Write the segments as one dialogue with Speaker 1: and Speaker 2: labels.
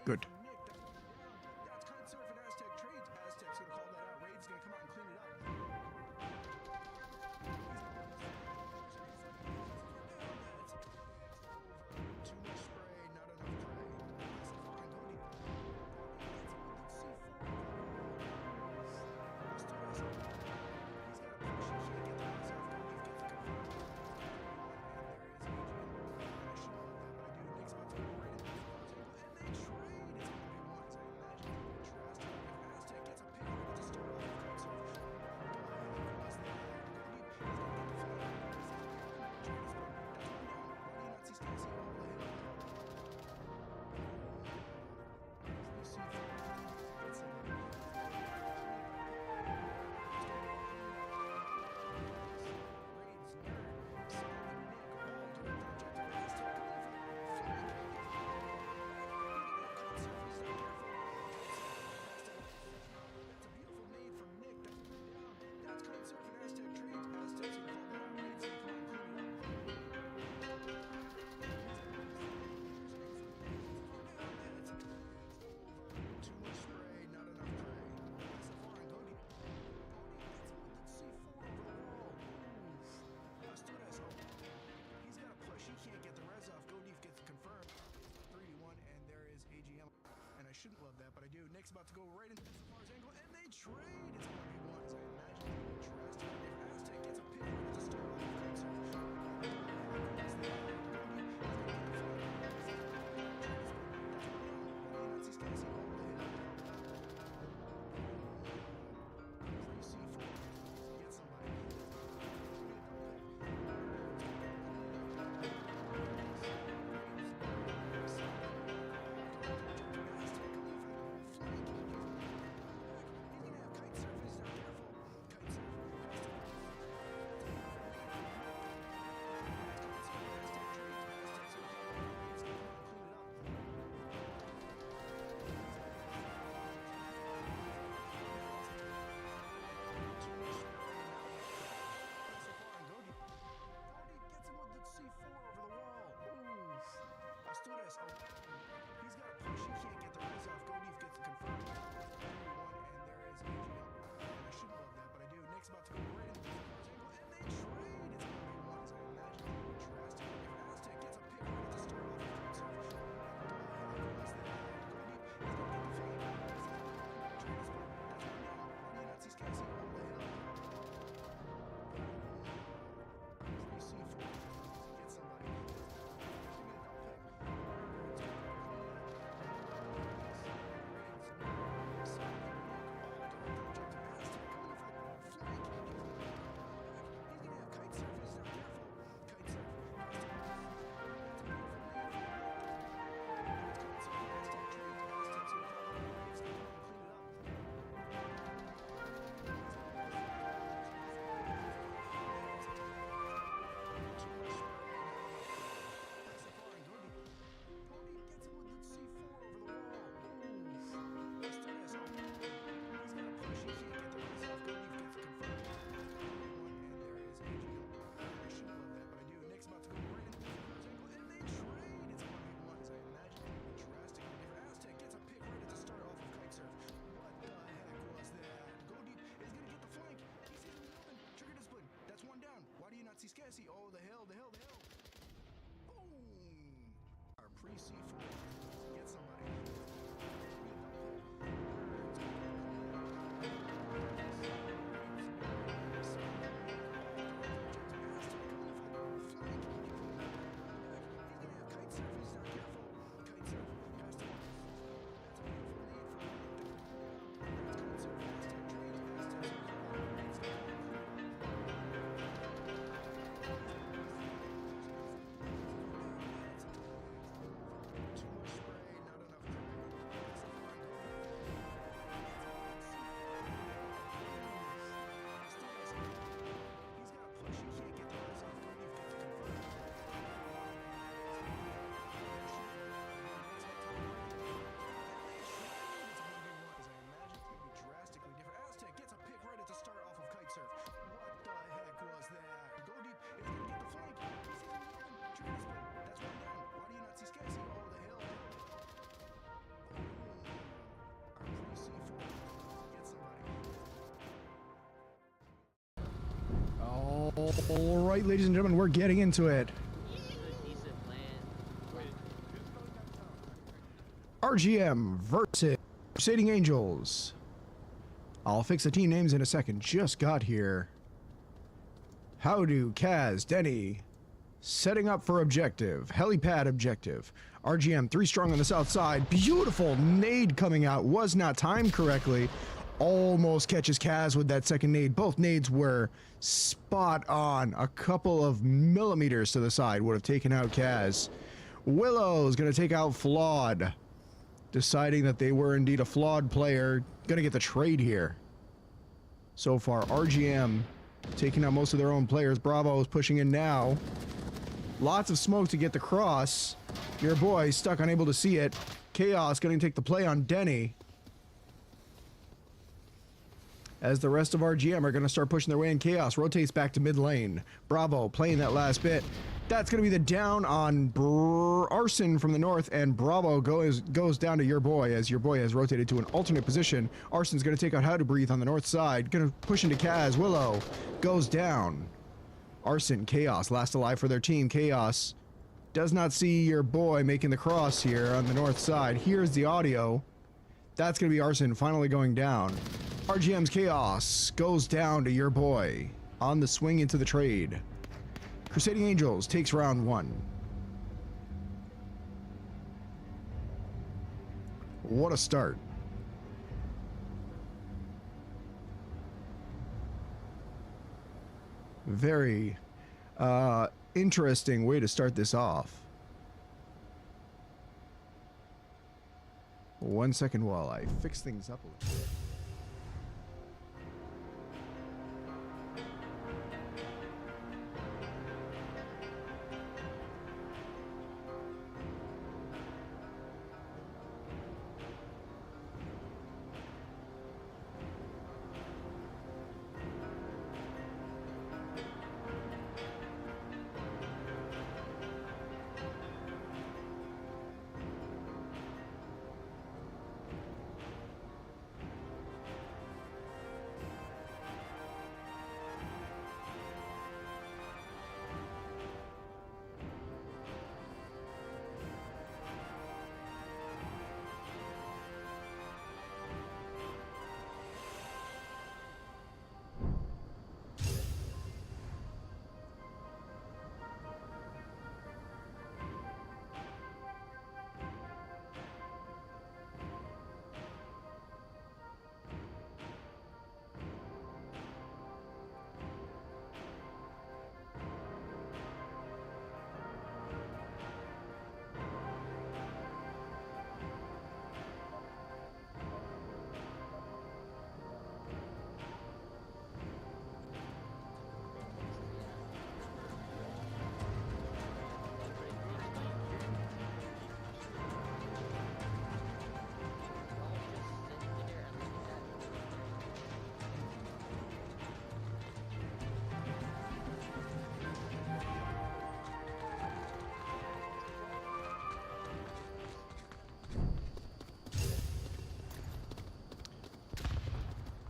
Speaker 1: Good.
Speaker 2: That's kite surf and Aztec trades. Aztec's gonna call that out. Raid's gonna come out and clean it up. Too much spray, not enough prey. That's a fine booty. Let's see four. Let's do this. He's got a push. He can't get the eyes off. Goldie gets the confirmed. And there is AJ. I should love that, but I do. Nick's about to go right into the front table, and they trade. It's gonna be ones. I imagine. Trust. Aztec gets a pick right at the start off. Kite surf. Across the head. Goldie. He's gonna get the flag. He's gonna get the trade. That's one down. Why do you not see Stacy all the hit? Too much spray, not enough prey. That's a fine Goldie. Let's see four over the wall. Let's do this. He's got a push. He can't get the res off. Goldie gets confirmed. 3-1, and there is AGM. And I shouldn't love that, but I do. Nick's about to go right into the Safar's angle, and they trade. It's 1v1s. I imagine. Trust. Aztec gets a pick right at the start. He's got a push. He can't get the res off. Goldie gets confirmed. 3-1, and there is AGM. And I shouldn't love that, but I do. Nick's about to go right into the Safar's angle, and they trade. It's 1v1s. I imagine. Trust. Aztec gets a pick right at the start off. Kite surf. Across the head. Goldie. He's gonna get the flag. Trade is good. That's one down. Why do you not see Scassi all the hill? 3-C4. Get somebody. Why do you not see Scassi? Oh, the hill, the hill, the hill. Boom! Our pre-C4. Get somebody. Too much All right, ladies and gentlemen, we're getting into it. RGM versus Crusading Angels. I'll fix the team names in a second. Just got here. Howdo, Kaz, Denny. Setting up for objective. Helipad objective. RGM 3 strong on the south side. Beautiful nade coming out. Was not timed correctly. Almost catches Kaz with that second nade. Both nades were spot on. A couple of millimeters to the side would have taken out Kaz. Willow's going to take out Flawed. Deciding that they were indeed a flawed player. Going to get the trade here. So far, RGM taking out most of their own players. Bravo is pushing in now. Lots of smoke to get the cross. Your boy stuck, unable to see it. Chaos going to take the play on Denny. As the rest of RGM are going to start pushing their way in. Chaos rotates back to mid lane. Bravo playing that last bit. That's going to be the down on Arson from the north, and Bravo goes down to your boy as your boy has rotated to an alternate position. Arson's going to take out How to Breathe on the north side. Going to push into Kaz. Willow goes down. Arson, Chaos, last alive for their team. Chaos does not see your boy making the cross here on the north side. Here's the audio. That's going to be Arson finally going down. RGM's Chaos goes down to your boy on the swing into the trade. Crusading Angels takes round 1. What a start. Very interesting way to start this off. 1 second while I fix things up a little bit.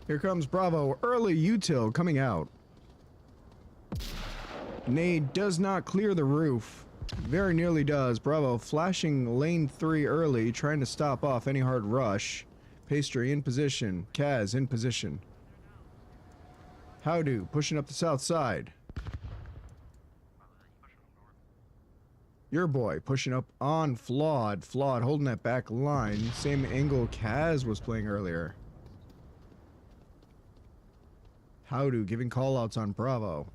Speaker 2: Here comes Bravo. Early util coming out. Nade does not clear the roof. Very nearly does. Bravo flashing lane 3 early, trying to stop off any hard rush. Pastry in position. Kaz in position. Howdo pushing up the south side. Your boy pushing up on Flawed. Flawed holding that back line. Same angle Kaz was playing earlier. Howdo giving callouts on Bravo.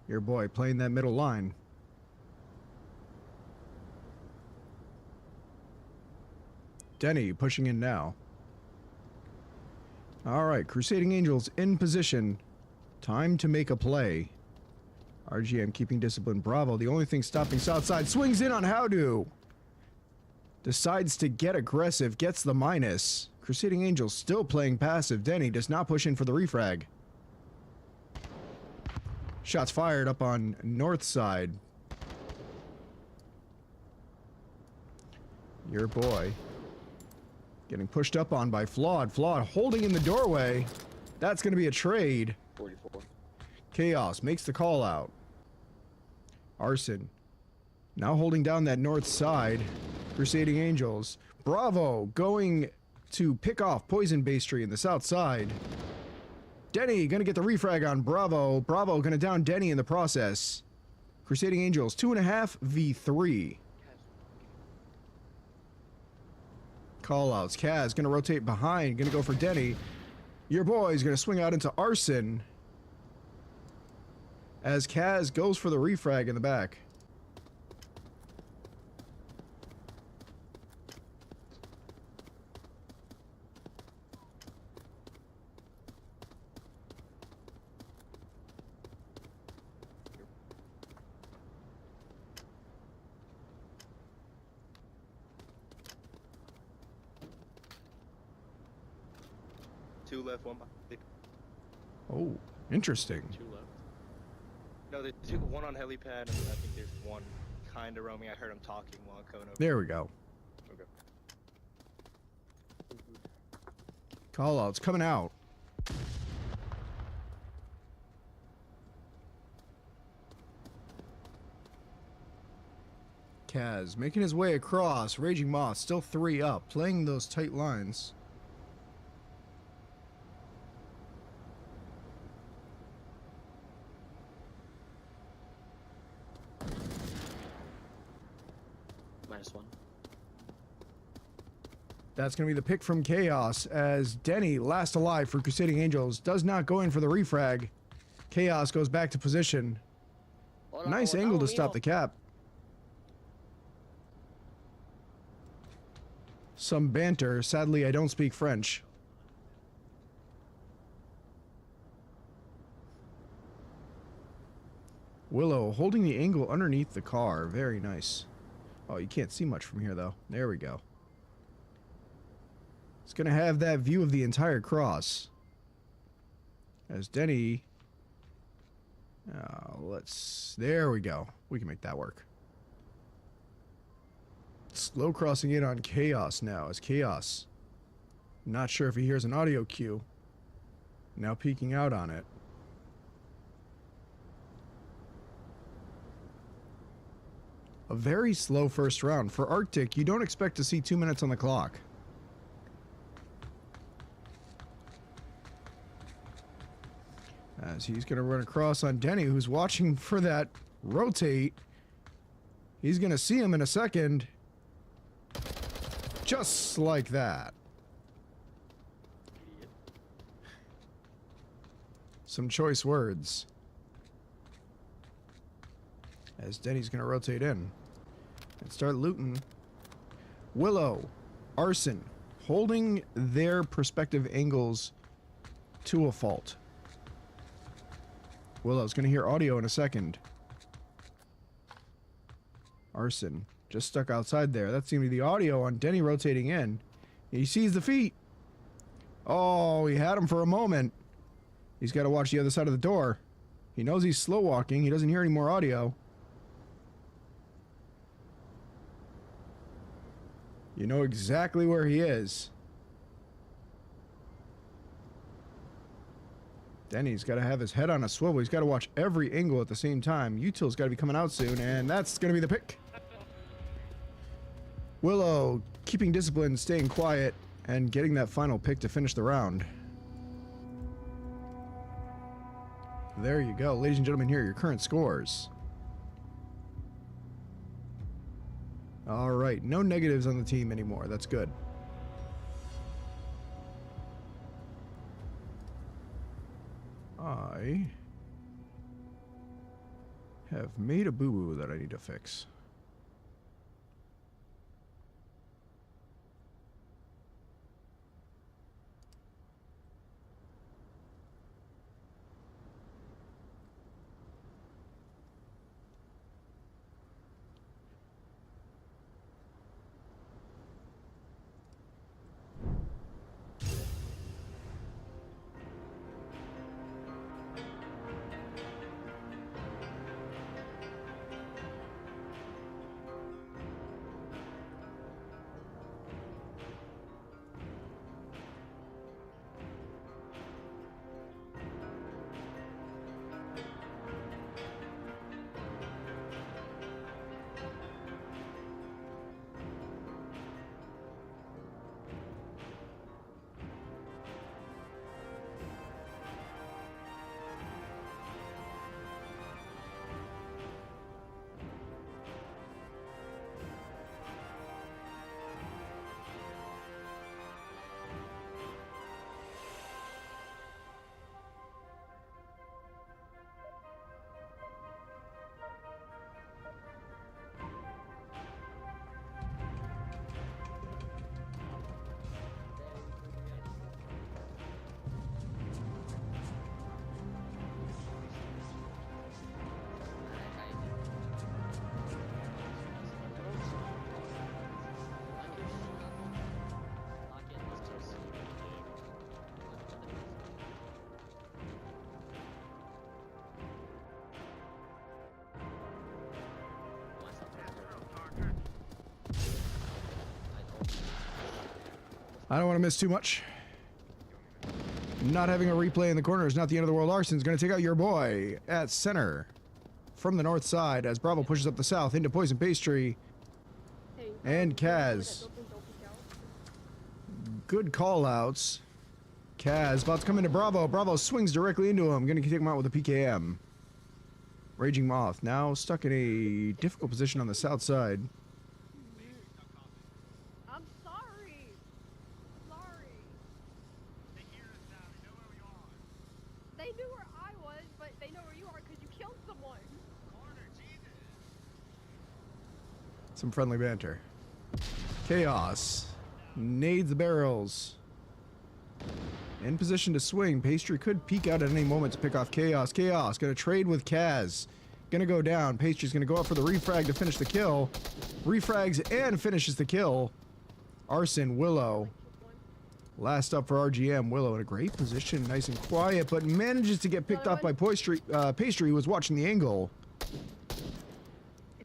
Speaker 2: Your boy playing that middle line. Denny pushing in now. Alright, Crusading Angels in position. Time to make a play. RGM keeping discipline. Bravo, the only thing stopping Southside. Swings in on Howdo. Decides to get aggressive. Gets the minus. Crusading Angels still playing passive. Denny does not push in for the refrag. Shots fired up on north side. Your boy getting pushed up on by Flawed. Flawed holding in the doorway. That's going to be a trade.
Speaker 1: 44. Chaos makes the call out. Arson now holding down that north side. Crusading Angels. Bravo going to pick off Poison Base Tree in the south side. Denny gonna get the refrag on Bravo. Bravo gonna down Denny in the process. Crusading Angels 2.5 v3. Callouts. Kaz gonna rotate behind, gonna go for Denny. Your boy's gonna swing out into Arson as Kaz goes for the refrag in the back.
Speaker 3: Two left, one behind.
Speaker 1: Oh, interesting.
Speaker 3: Two left. No, there's two, one on helipad, and I think there's one kind of roaming. I heard him talking while coming over.
Speaker 1: There we go.
Speaker 3: Okay.
Speaker 1: Callouts coming out. Kaz making his way across. Raging Moth still 3 up, playing those tight lines.
Speaker 4: -1.
Speaker 1: That's going to be the pick from Chaos as Denny, last alive for Crusading Angels, does not go in for the refrag. Chaos goes back to position. Nice angle to stop the cap. Some banter. Sadly, I don't speak French. Willow holding the angle underneath the car. Very nice. Oh, you can't see much from here, though. There we go. It's going to have that view of the entire cross. As Denny... there we go. We can make that work. Slow crossing in on Chaos now, as Chaos... Not sure if he hears an audio cue. Now peeking out on it. A very slow first round. For Arctic, you don't expect to see 2 minutes on the clock. As he's going to run across on Denny, who's watching for that rotate. He's going to see him in a second. Just like that. Some choice words. As Denny's going to rotate in and start looting. Willow, Arson, holding their perspective angles to a fault. Willow's going to hear audio in a second. Arson just stuck outside there. That seemed to be the audio on Denny rotating in. He sees the feet. Oh, he had him for a moment. He's got to watch the other side of the door. He knows he's slow walking. He doesn't hear any more audio. You know exactly where he is. Denny's got to have his head on a swivel. He's got to watch every angle at the same time. Util's got to be coming out soon, and that's going to be the pick. Willow keeping discipline, staying quiet, and getting that final pick to finish the round. There you go. Ladies and gentlemen, here are your current scores. Alright, no negatives on the team anymore. That's good. I have made a boo-boo that I need to fix. I don't want to miss too much. Not having a replay in the corner is not the end of the world. Arson's going to take out your boy at center from the north side as Bravo pushes up the south into Poison Pastry and Kaz. Good call-outs. Kaz about to come into Bravo. Bravo swings directly into him. Going to take him out with a PKM. Raging Moth now stuck in a difficult position on the south side.
Speaker 5: I'm sorry. Sorry. They knew where I was, but they know where you are because you killed someone.
Speaker 1: Some friendly banter. Chaos. Nades the barrels. In position to swing. Pastry could peek out at any moment to pick off Chaos. Chaos gonna trade with Kaz. Gonna go down. Pastry's gonna go up for the refrag to finish the kill. Refrags and finishes the kill. Arson, Willow. Last up for RGM. Willow in a great position, nice and quiet, but manages to get picked off by Pastry, who was watching the angle.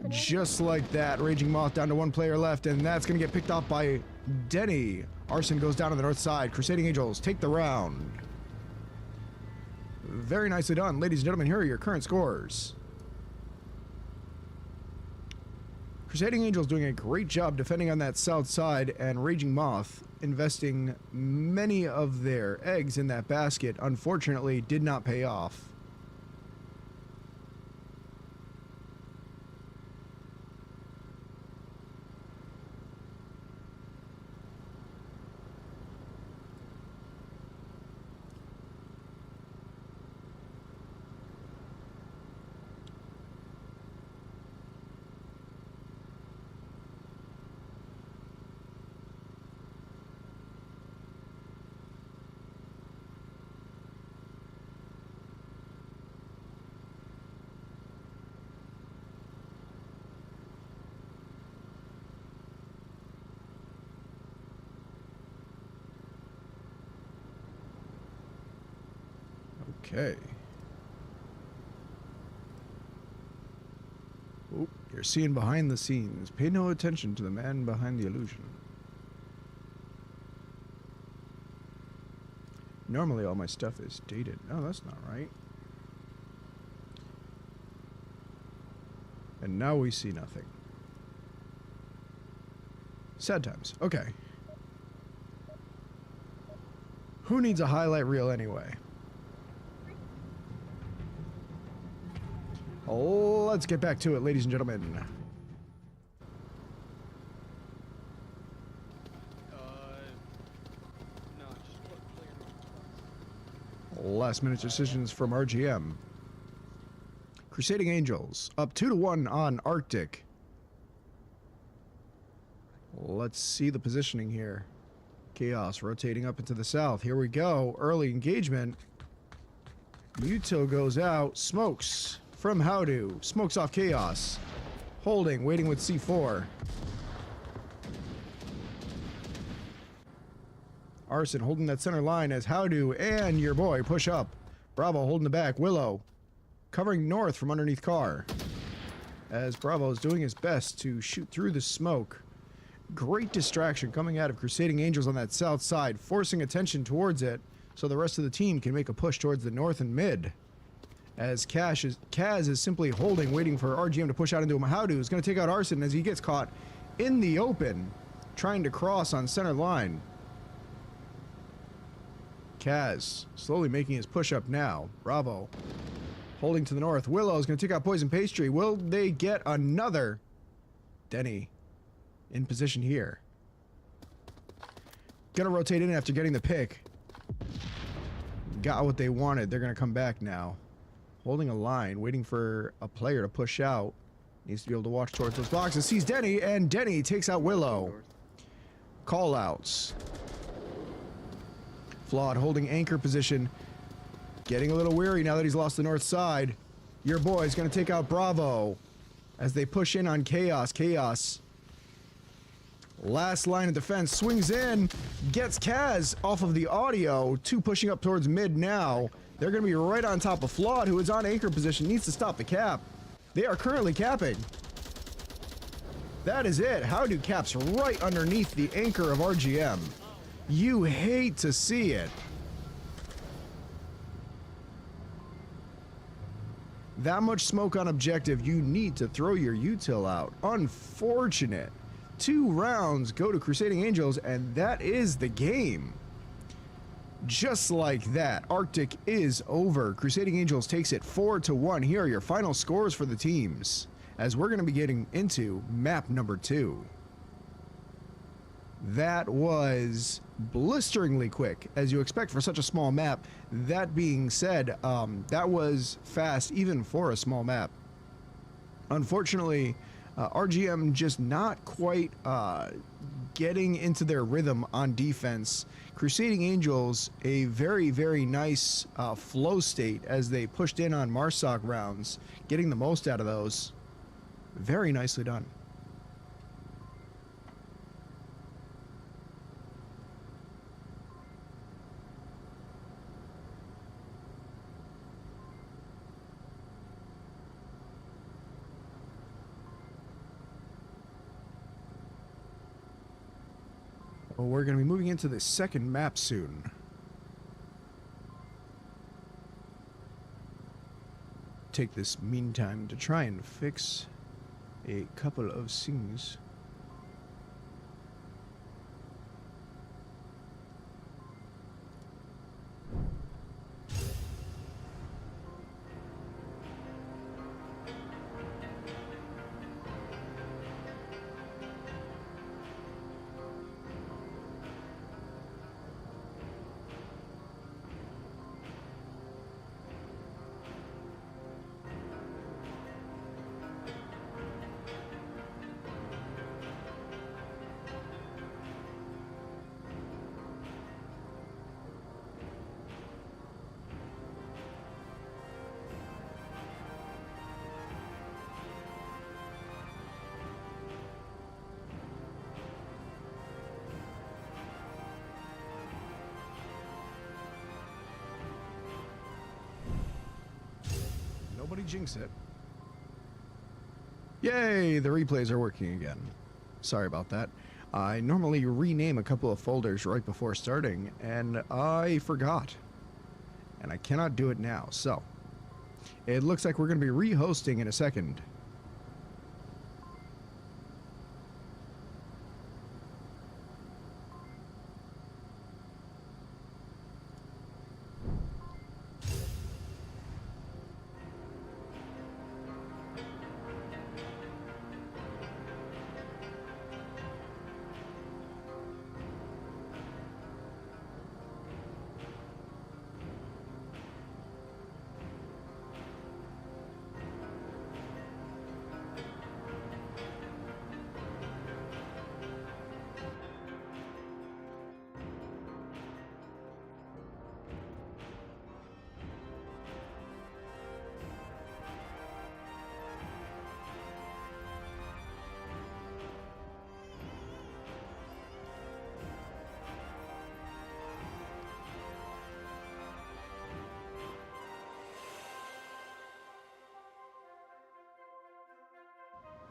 Speaker 1: Just like that, Raging Moth down to one player left, and that's gonna get picked off by Denny. Arson goes down to the north side. Crusading Angels take the round. Very nicely done. Ladies and gentlemen, here are your current scores. Crusading Angels doing a great job defending on that south side, and Raging Moth investing many of their eggs in that basket, unfortunately did not pay off. Okay. Oh, you're seeing behind the scenes. Pay no attention to the man behind the illusion. Normally all my stuff is dated. No, that's not right. And now we see nothing. Sad times. Okay. Who needs a highlight reel anyway? Let's get back to it, ladies and gentlemen.
Speaker 3: No, just player.
Speaker 1: Last minute decisions from RGM. Crusading Angels up 2-1 on Arctic. Let's see the positioning here. Chaos rotating up into the south. Here we go. Early engagement. Muto goes out. Smokes from Howdo. Smokes off Chaos. Holding. Waiting with C4. Arson holding that center line as Howdo and your boy push up. Bravo holding the back. Willow covering north from underneath car. As Bravo is doing his best to shoot through the smoke. Great distraction coming out of Crusading Angels on that south side, forcing attention towards it so the rest of the team can make a push towards the north and mid. As Kaz is simply holding, waiting for RGM to push out into him. Howdo is going to take out Arson as he gets caught in the open, trying to cross on center line. Kaz slowly making his push up now. Bravo holding to the north. Willow is going to take out Poison Pastry. Will they get another? Denny in position here. Gonna rotate in after getting the pick. Got what they wanted. They're gonna come back now. Holding a line, waiting for a player to push out. Needs to be able to watch towards those boxes. Sees Denny, and Denny takes out Willow. Call-outs. Flawed holding anchor position. Getting a little weary now that he's lost the north side. Your boy's gonna take out Bravo as they push in on Chaos. Chaos. Last line of defense, swings in, gets Kaz off of the audio. Two pushing up towards mid now. They're going to be right on top of Flawed, who is on anchor position, needs to stop the cap. They are currently capping. That is it. Howdo caps right underneath the anchor of RGM. You hate to see it. That much smoke on objective, you need to throw your util out. Unfortunate. 2 rounds go to Crusading Angels, and that is the game. Just like that, Arctic is over. Crusading Angels takes it 4-1. Here are your final scores for the teams, as we're going to be getting into map number 2. That was blisteringly quick, as you expect for such a small map. That being said, that was fast even for a small map. Unfortunately, RGM just not quite getting into their rhythm on defense. Crusading Angels, a very, very nice flow state as they pushed in on Marsoc rounds, getting the most out of those. Very nicely done. Well, we're going to be moving into the second map soon. Take this meantime to try and fix a couple of things. Nobody jinx it. Yay, the replays are working again. Sorry about that. I normally rename a couple of folders right before starting, and I forgot. And I cannot do it now, so it looks like we're going to be re-hosting in a second.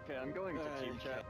Speaker 6: Okay, I'm going to team chat.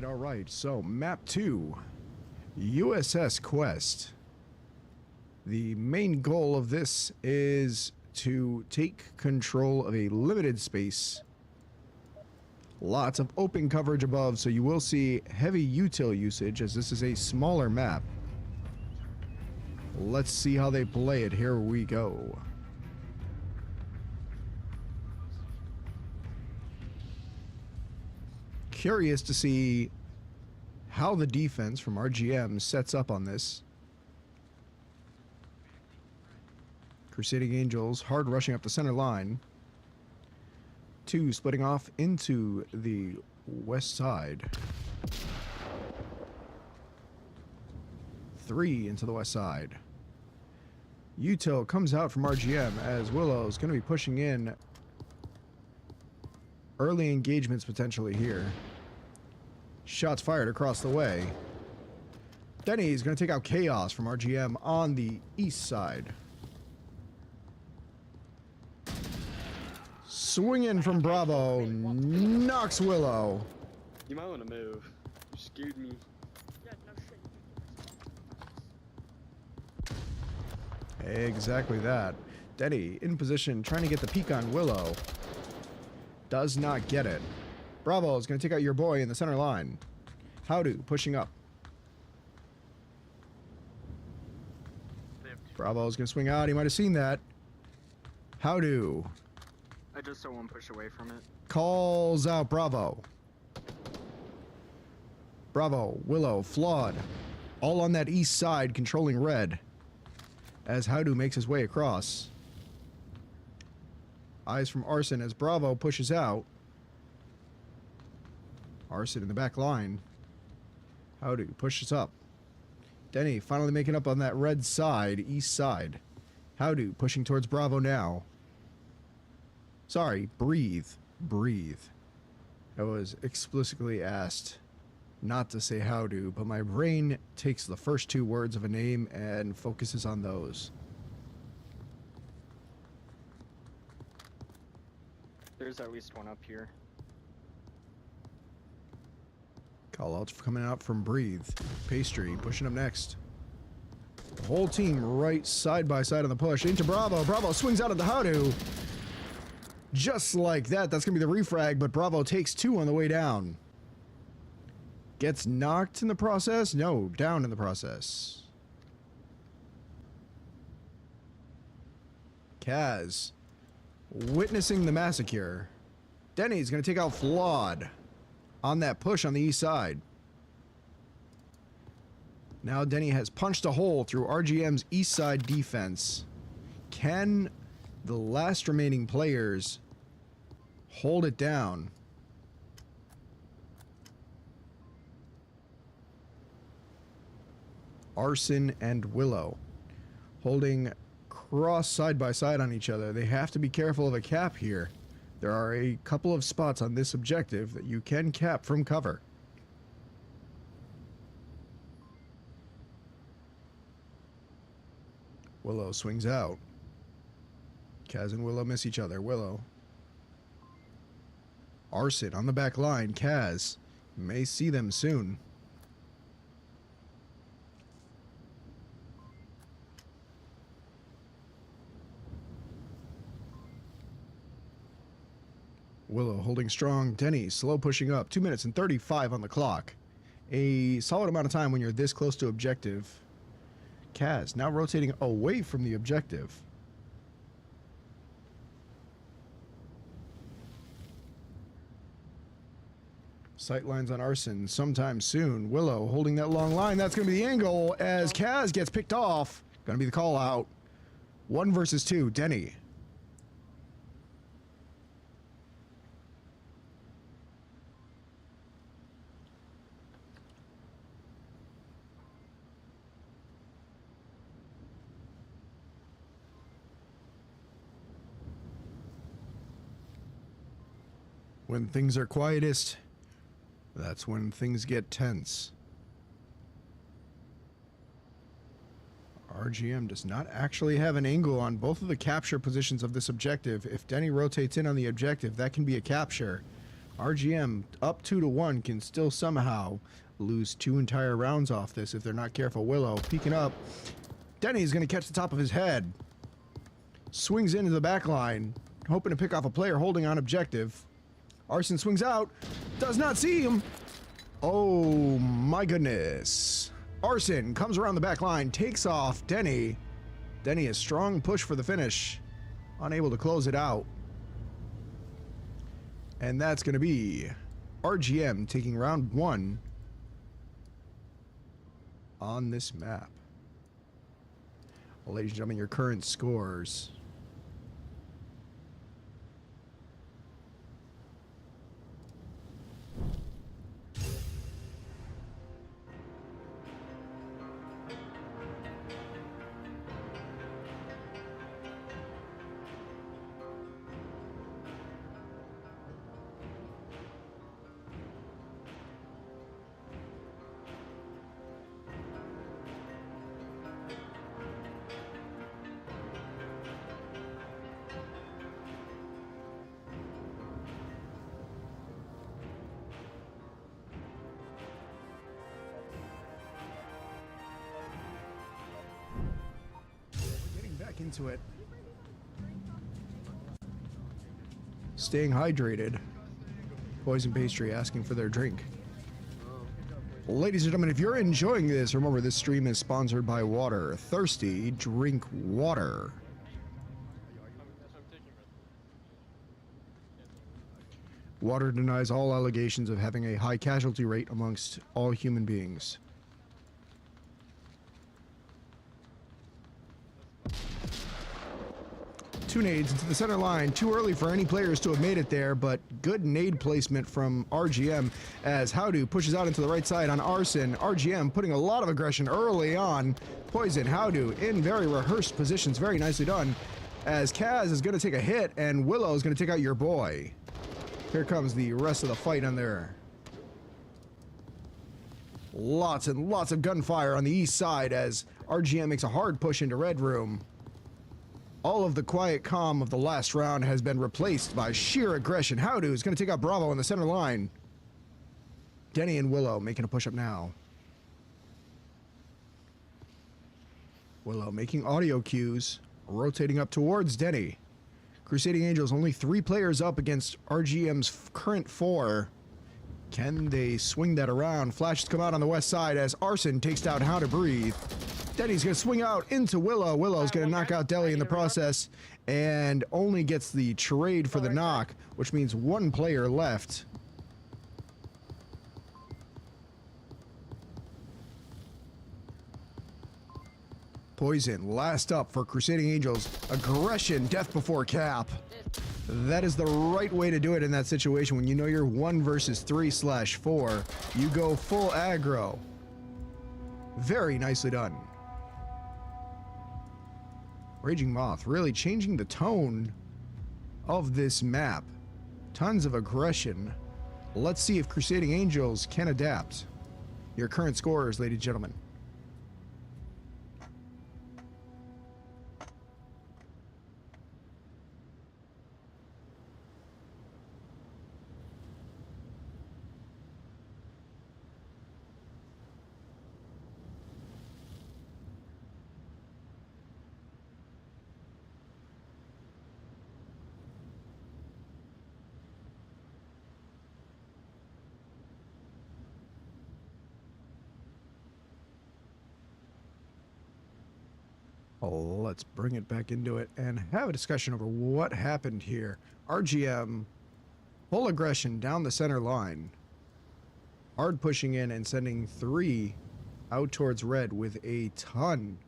Speaker 1: All right. So, map 2, USS Quest. The main goal of this is to take control of a limited space. Lots of open coverage above, so you will see heavy util usage as this is a smaller map. Let's see how they play it. Here we go. Curious to see how the defense from RGM sets up on this. Crusading Angels hard rushing up the center line. 2 splitting off into the west side. 3 into the west side. Util comes out from RGM as Willow's going to be pushing in. Early engagements potentially here. Shots fired across the way. Denny's going to take out Chaos from RGM on the east side. Swinging from Bravo, knocks Willow.
Speaker 6: You might want to move. You scared me.
Speaker 5: Yeah, no shit.
Speaker 1: Exactly that. Denny in position, trying to get the peek on Willow. Does not get it. Bravo is going to take out your boy in the center line. Howdo pushing up. Bravo is going to swing out. He might have seen that. Howdo.
Speaker 6: I just don't want to push away from it.
Speaker 1: Calls out Bravo. Bravo, Willow, Flawed. All on that east side controlling red. As Howdo makes his way across. Eyes from Arson as Bravo pushes out. Arson in the back line. Howdo pushes up. Denny finally making up on that red side, east side. Howdo pushing towards Bravo now. Sorry, breathe. Breathe. I was explicitly asked not to say howdo, but my brain takes the first 2 words of a name and focuses on those.
Speaker 6: There's at least one up here.
Speaker 1: Call outs coming out from Breathe. Pastry pushing up next. The whole team right side by side on the push into Bravo. Bravo swings out at the howdo. Just like that, that's going to be the refrag, but Bravo takes 2 on the way down. Gets knocked in the process? No, down in the process. Kaz, witnessing the massacre. Denny's going to take out Flawed on that push on the east side. Now Denny has punched a hole through RGM's east side defense. Can the last remaining players hold it down? Arson and Willow holding cross side by side on each other. They have to be careful of a cap here. There are a couple of spots on this objective that you can cap from cover. Willow swings out. Kaz and Willow miss each other. Willow. Arson on the back line. Kaz may see them soon. Willow holding strong. Denny slow pushing up. 2 minutes and 35 on the clock. A solid amount of time when you're this close to objective. Kaz now rotating away from the objective. Sightlines on Arson sometime soon. Willow holding that long line. That's going to be the angle as Kaz gets picked off. Going to be the call out. 1 versus 2. Denny. When things are quietest, that's when things get tense. RGM does not actually have an angle on both of the capture positions of this objective. If Denny rotates in on the objective, that can be a capture. RGM up 2-1 can still somehow lose 2 entire rounds off this if they're not careful. Willow peeking up. Denny's going to catch the top of his head. Swings into the back line, hoping to pick off a player holding on objective. Arson swings out, does not see him. Oh my goodness. Arson comes around the back line, takes off Denny. Denny, a strong push for the finish. Unable to close it out. And that's going to be RGM taking round 1 on this map. Well, ladies and gentlemen, your current scores. Back into it. Staying hydrated. Poison Pastry asking for their drink. Ladies and gentlemen, if you're enjoying this, remember this stream is sponsored by water. Thirsty, drink water. Water denies all allegations of having a high casualty rate amongst all human beings. Two nades into the center line. Too early for any players to have made it there, but good nade placement from RGM as Howdu pushes out into the right side on Arson. RGM putting a lot of aggression early on. Poison, Howdu in very rehearsed positions. Very nicely done. As Kaz is going to take a hit and Willow is going to take out your boy. Here comes the rest of the fight on there. Lots and lots of gunfire on the east side as RGM makes a hard push into Red Room. All of the quiet calm of the last round has been replaced by sheer aggression. Howdu is going to take out Bravo in the center line. Denny and Willow making a push-up now. Willow making audio cues, rotating up towards Denny. Crusading Angels only 3 players up against RGM's current 4. Can they swing that around? Flashes come out on the west side as Arson takes down How to Breathe. Denny's going to swing out into Willow. Willow's going to knock out Deli in the process and only gets the trade for the knock, which means 1 player left. Poison, last up for Crusading Angels. Aggression, death before cap. That is the right way to do it in that situation. When you know you're 1 versus 3/4, you go full aggro. Very nicely done. Raging Moth really changing the tone of this map. Tons of aggression. Let's see if Crusading Angels can adapt. Your current scorers, ladies and gentlemen. Let's bring it back into it and have a discussion over what happened here. RGM, full aggression down the center line. Hard pushing in and sending 3 out towards red with a ton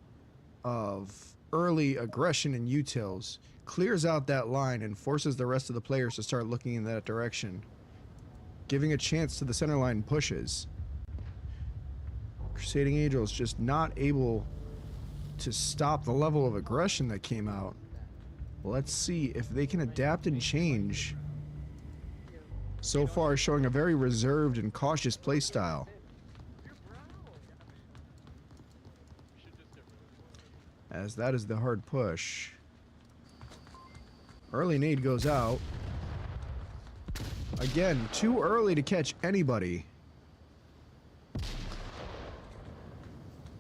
Speaker 1: of early aggression and utils. Clears out that line and forces the rest of the players to start looking in that direction. Giving a chance to the center line pushes. Crusading Angels just not able to stop the level of aggression that came out. Let's see if they can adapt and change. So far showing a very reserved and cautious play style. As that is the hard push. Early nade goes out. Again, too early to catch anybody.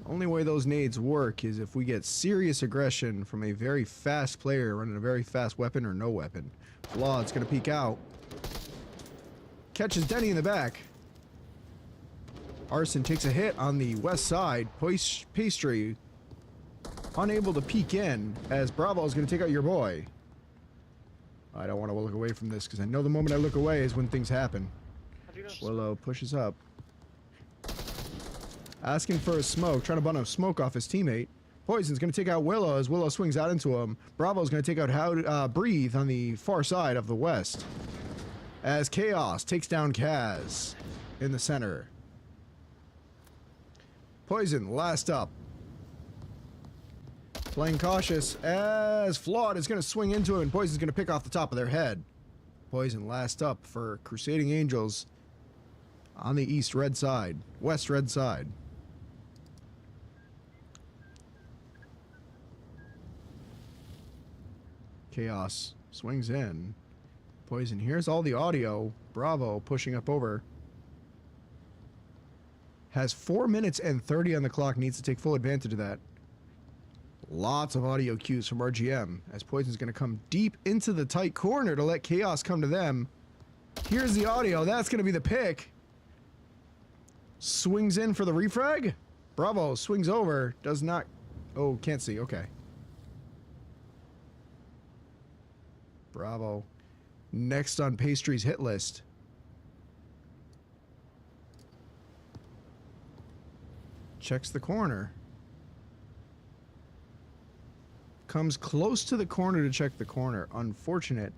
Speaker 1: Only way those nades work is if we get serious aggression from a very fast player running a very fast weapon or no weapon. Flawed's gonna peek out. Catches Denny in the back. Arson takes a hit on the west side. Pastry unable to peek in as Bravo is gonna take out your boy. I don't want to look away from this because I know the moment I look away is when things happen. Willow pushes up. Asking for a smoke, trying to bun a smoke off his teammate. Poison's going to take out Willow as Willow swings out into him. Bravo's going to take out Breathe on the far side of the west. As Chaos takes down Kaz in the center. Poison last up. Playing cautious as Flawed is going to swing into him and Poison's going to pick off the top of their head. Poison last up for Crusading Angels on the east red side. West red side. Chaos swings in. Poison hears all the audio. Bravo pushing up over. Has 4 minutes and 30 on the clock. Needs to take full advantage of that. Lots of audio cues from RGM as Poison's going to come deep into the tight corner to let Chaos come to them. Here's the audio. That's going to be the pick. Swings in for the refrag. Bravo swings over. Does not... Oh, can't see. Okay. Bravo. Next on Pastry's hit list. Checks the corner. Comes close to the corner to check the corner. Unfortunate.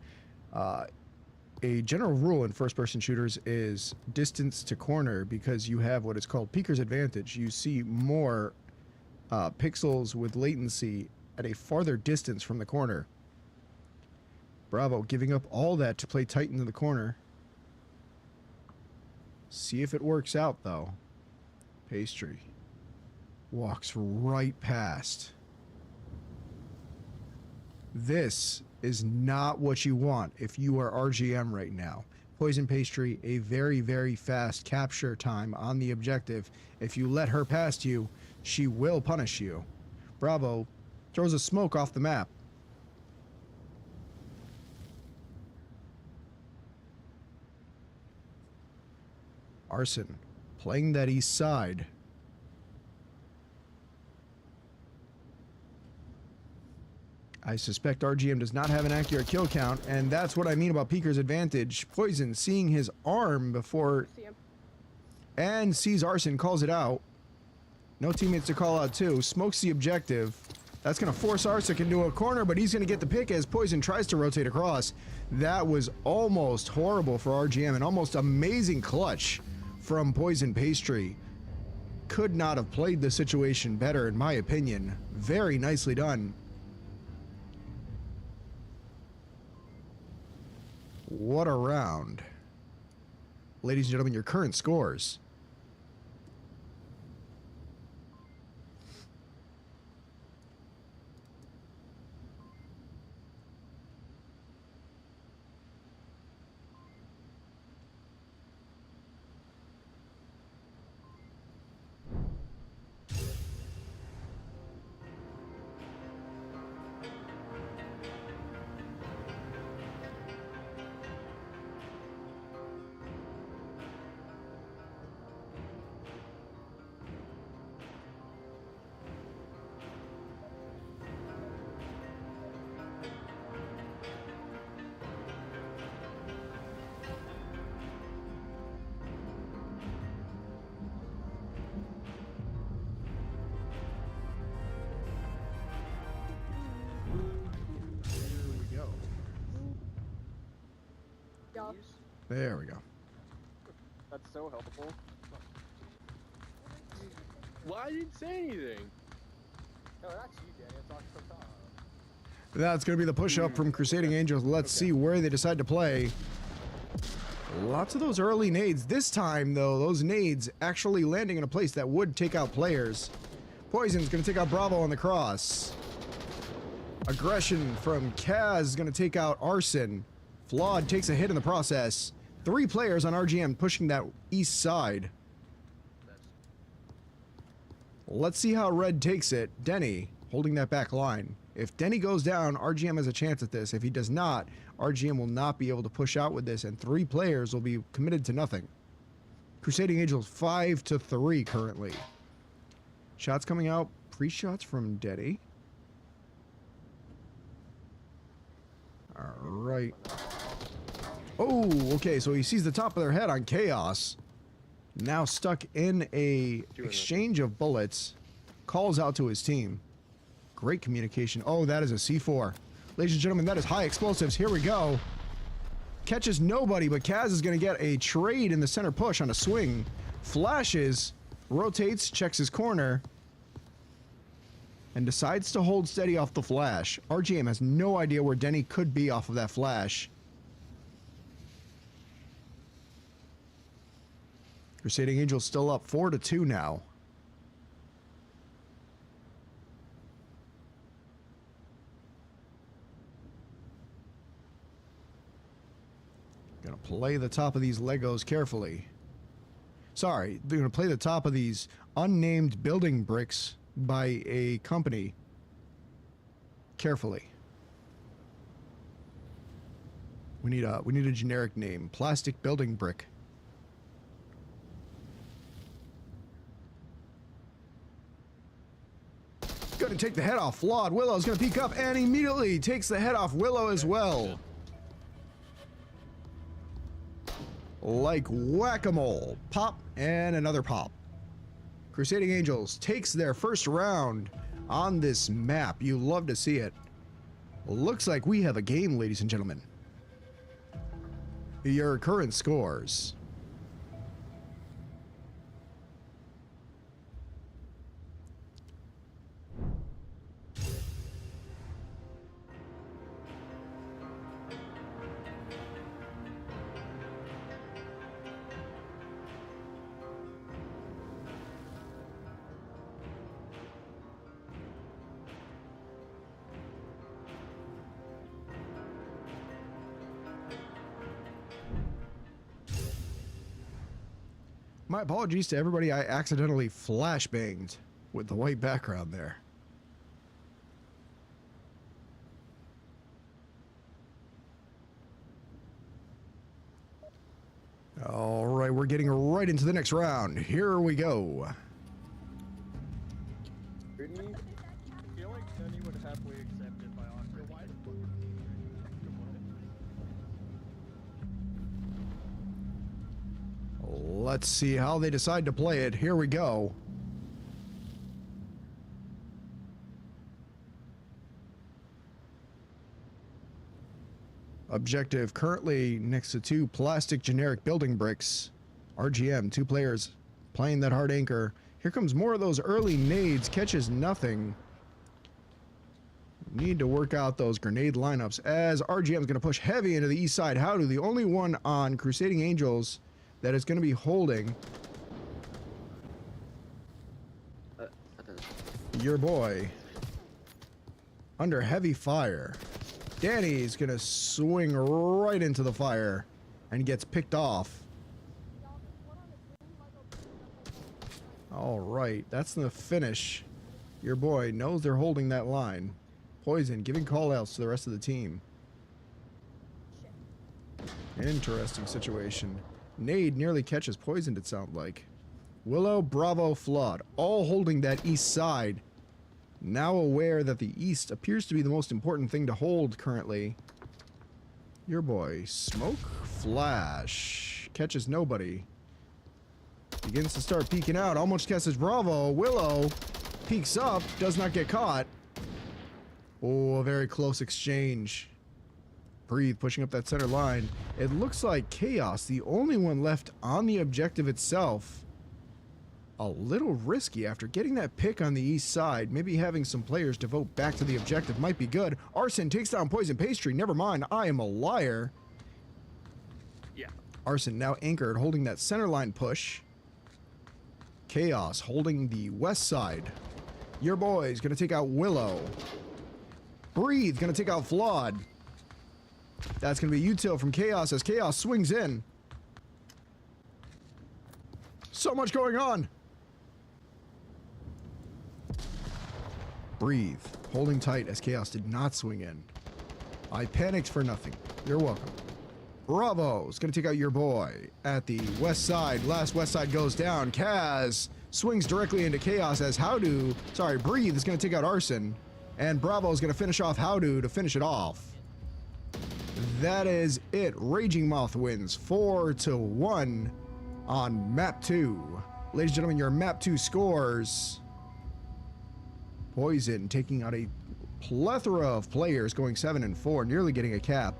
Speaker 1: A general rule in first-person shooters is distance to corner because you have what is called peeker's advantage. You see more pixels with latency at a farther distance from the corner. Bravo giving up all that to play tight into the corner. See if it works out, though. Pastry walks right past. This is not what you want if you are RGM right now. Poison Pastry, a very, very fast capture time on the objective. If you let her past you, she will punish you. Bravo throws a smoke off the map. Arson playing that east side. I suspect RGM does not have an accurate kill count, and that's what I mean about Peeker's advantage. Poison seeing his arm before and sees Arson, calls it out. No teammates to call out too. Smokes the objective. That's going to force Arson into a corner, but he's going to get the pick as Poison tries to rotate across. That was almost horrible for RGM, an almost amazing clutch from Poison Pastry. Could not have played the situation better, in my opinion. Very nicely done. What a round. Ladies and gentlemen, your current scores. There we go.
Speaker 6: That's so helpful. Well, I didn't say anything. No, that's you, Danny. It's October.
Speaker 1: That's going to be the push-up from Crusading Angels. Let's see where they decide to play. Lots of those early nades. This time, though, those nades actually landing in a place that would take out players. Poison's going to take out Bravo on the cross. Aggression from Kaz is going to take out Arson. Flawed takes a hit in the process. 3 players on RGM pushing that east side. Let's see how Red takes it. Denny holding that back line. If Denny goes down, RGM has a chance at this. If he does not, RGM will not be able to push out with this, and 3 players will be committed to nothing. Crusading Angels 5-3 currently. Shots coming out. Pre-shots from Denny. All right. Oh, okay, so he sees the top of their head on Chaos. Now stuck in a exchange of bullets, calls out to his team. Great communication. Oh, that is a C4. Ladies and gentlemen, that is high explosives. Here we go. Catches nobody, but Kaz is going to get a trade in the center push on a swing. Flashes, rotates, checks his corner, and decides to hold steady off the flash. RGM has no idea where Denny could be off of that flash. Crusading Angels still up 4-2 now. Gonna play the top of these Legos carefully. Sorry, they're gonna play the top of these unnamed building bricks by a company carefully. We need a generic name. Plastic building brick. Gonna take the head off Flawed. Willow's gonna peek up and immediately takes the head off Willow as well. Like whack-a-mole. Pop and another pop. Crusading Angels takes their first round on this map. You love to see it. Looks like we have a game, ladies and gentlemen. Your current scores. My apologies to everybody I accidentally flashbanged with the white background there. All right, we're getting right into the next round. Here we go.
Speaker 6: Brittany, I feel like Denny would happily accept it by Oscar. Why the fuck?
Speaker 1: Let's see how they decide to play it. Here we go. Objective currently next to two plastic generic building bricks. RGM, two players playing that hard anchor. Here comes more of those early nades. Catches nothing. Need to work out those grenade lineups as RGM is going to push heavy into the east side. Howdo, the only one on Crusading Angels that is going to be holding. Your boy. Under heavy fire. Danny's going to swing right into the fire and gets picked off. All right, that's the finish. Your boy knows they're holding that line. Poison giving call-outs to the rest of the team. Interesting situation. Nade nearly catches poisoned, it sounds like. Willow, Bravo, Flawed, all holding that east side. Now aware that the east appears to be the most important thing to hold currently. Your boy, Smoke, Flash, catches nobody. Begins to start peeking out, almost catches Bravo. Willow peeks up, does not get caught. Oh, a very close exchange. Breathe, pushing up that center line. It looks like Chaos, the only one left on the objective itself. A little risky after getting that pick on the east side. Maybe having some players devote back to the objective might be good. Arson takes down Poison Pastry. Never mind, I am a liar.
Speaker 6: Yeah.
Speaker 1: Arson now anchored, holding that center line push. Chaos holding the west side. Your boy's gonna take out Willow. Breathe, gonna take out Flawed. That's gonna be util from Chaos as Chaos swings in. So much going on. Breathe, holding tight as Chaos did not swing in. I panicked for nothing. You're welcome. Bravo's gonna take out your boy at the west side. Last west side goes down. Kaz swings directly into Chaos as Breathe is gonna take out Arson. And Bravo's gonna finish off Howdo to finish it off. That is it. Raging Moth wins 4-1. on map 2. Ladies and gentlemen, your map 2 scores. Poison taking out a plethora of players, going 7-4, nearly getting a cap.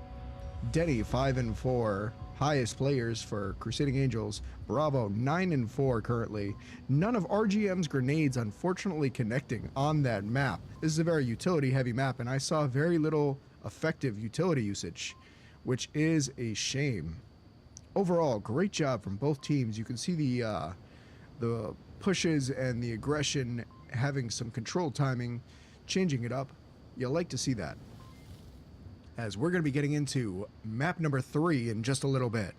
Speaker 1: Denny 5-4, highest players for Crusading Angels. Bravo 9-4 currently. None of RGM's grenades unfortunately connecting on that map. This is a very utility heavy map, and I saw very little effective utility usage, which is a shame. Overall, great job from both teams. You can see the pushes and the aggression having some control timing, changing it up. You'll like to see that, as we're going to be getting into map number 3 in just a little bit.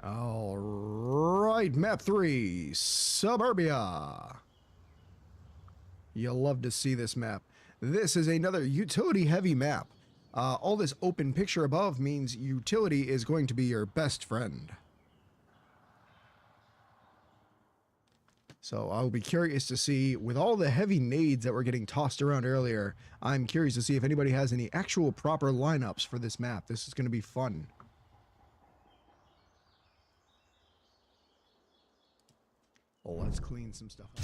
Speaker 1: All right, map 3, Suburbia. You'll love to see this map. This is another utility-heavy map. All this open picture above means utility is going to be your best friend. So I'll be curious to see, with all the heavy nades that were getting tossed around earlier, I'm curious to see if anybody has any actual proper lineups for this map. This is going to be fun. Let's clean some stuff up.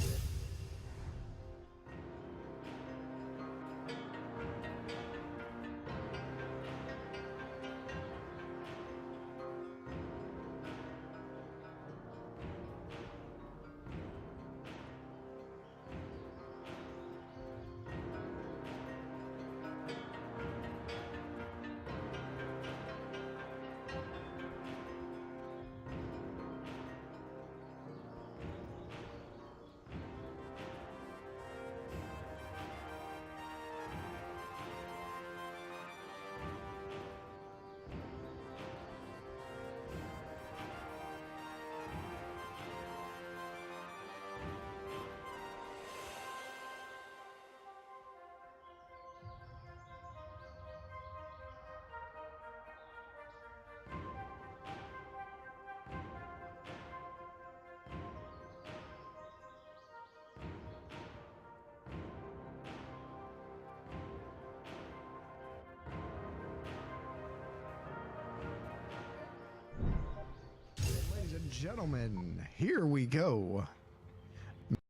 Speaker 1: Gentlemen, here we go.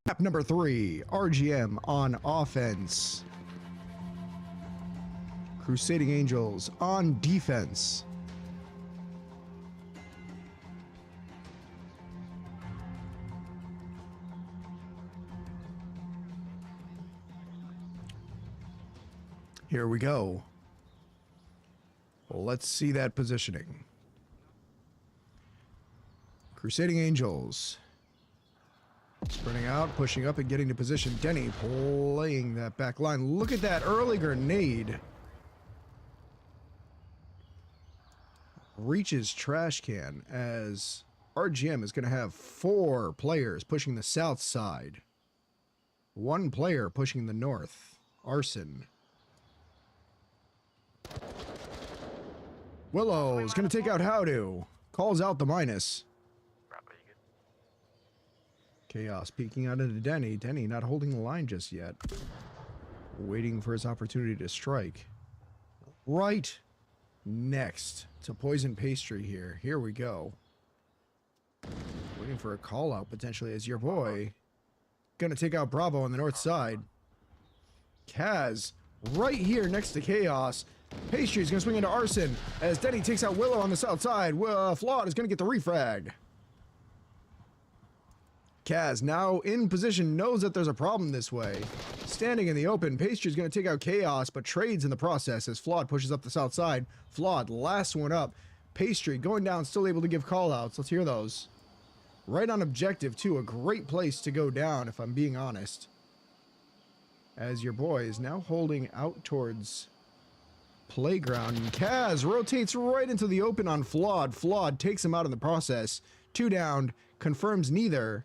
Speaker 1: Map number 3, RGM on offense. Crusading Angels on defense. Here we go. Well, let's see that positioning. Crusading Angels spreading out, pushing up and getting to position. Denny playing that back line. Look at that early grenade. Reaches trash can, as RGM is going to have 4 players pushing the south side. 1 player pushing the north. Arson. Willow is going to take out Howdo. Calls out the minus. Chaos peeking out into Denny. Denny not holding the line just yet. Waiting for his opportunity to strike. Right next to Poison Pastry here. Here we go. Waiting for a call out potentially as your boy. Gonna take out Bravo on the north side. Kaz right here next to Chaos. Pastry is gonna swing into Arson as Denny takes out Willow on the south side. Flawed is gonna get the refrag. Kaz now in position, knows that there's a problem this way. Standing in the open, Pastry's going to take out Chaos, but trades in the process as Flawed pushes up the south side. Flawed, last one up. Pastry going down, still able to give callouts. Let's hear those. Right on objective, too. A great place to go down, if I'm being honest. As your boy is now holding out towards playground. Kaz rotates right into the open on Flawed. Flawed takes him out in the process. 2 down, confirms neither.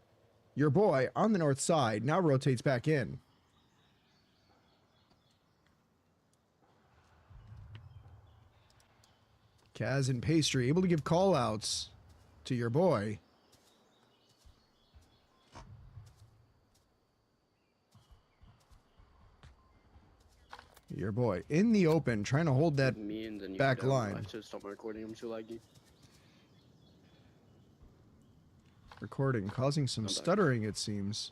Speaker 1: Your boy on the north side now rotates back in. Kaz and Pastry able to give callouts to your boy. Your boy in the open, trying to hold that
Speaker 4: Me and then you
Speaker 1: back
Speaker 4: down.
Speaker 1: line.
Speaker 4: I should stop my recording. I'm too laggy.
Speaker 1: recording, causing some
Speaker 4: I'm back.
Speaker 1: stuttering, it seems.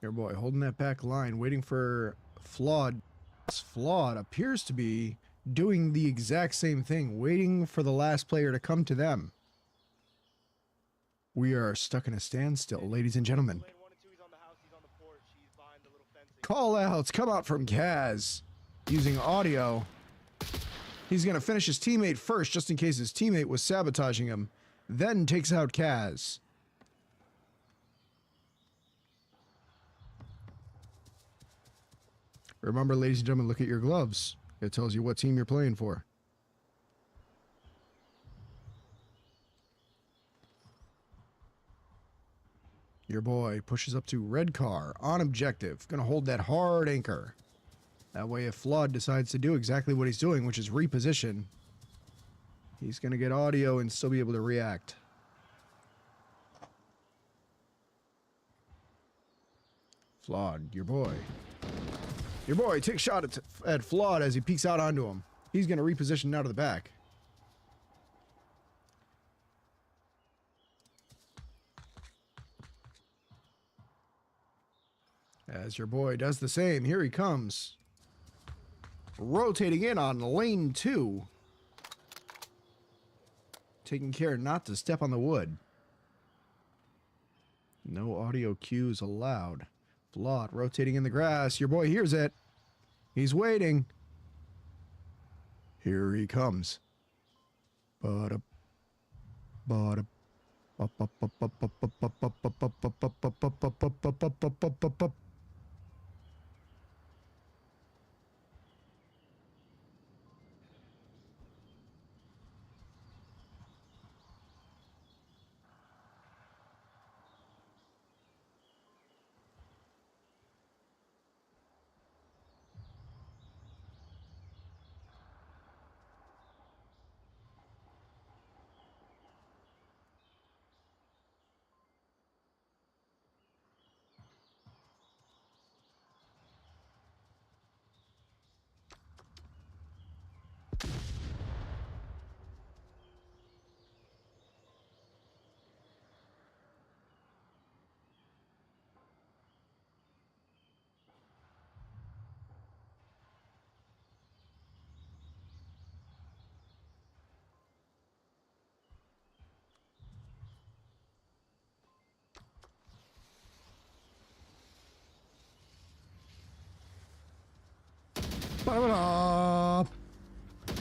Speaker 1: Your boy holding that back line, waiting for Flawed. Flawed appears to be doing the exact same thing, waiting for the last player to come to them. We are stuck in a standstill, ladies and gentlemen.
Speaker 2: Lane 1 and 2, he's on the house, he's on the porch, he's behind the little fencing.
Speaker 1: Call outs come out from Kaz using audio. He's going to finish his teammate first, just in case his teammate was sabotaging him, then takes out Kaz. Remember, ladies and gentlemen, look at your gloves. It tells you what team you're playing for. Your boy pushes up to red car on objective. Gonna hold that hard anchor. That way if Flood decides to do exactly what he's doing, which is reposition, he's gonna get audio and still be able to react. Flawed, your boy. Your boy takes shot at Flawed as he peeks out onto him. He's gonna reposition now to the back. As your boy does the same, here he comes. Rotating in on lane 2. Taking care not to step on the wood. No audio cues allowed. Flawed rotating in the grass. Your boy hears it. He's waiting. Here he comes.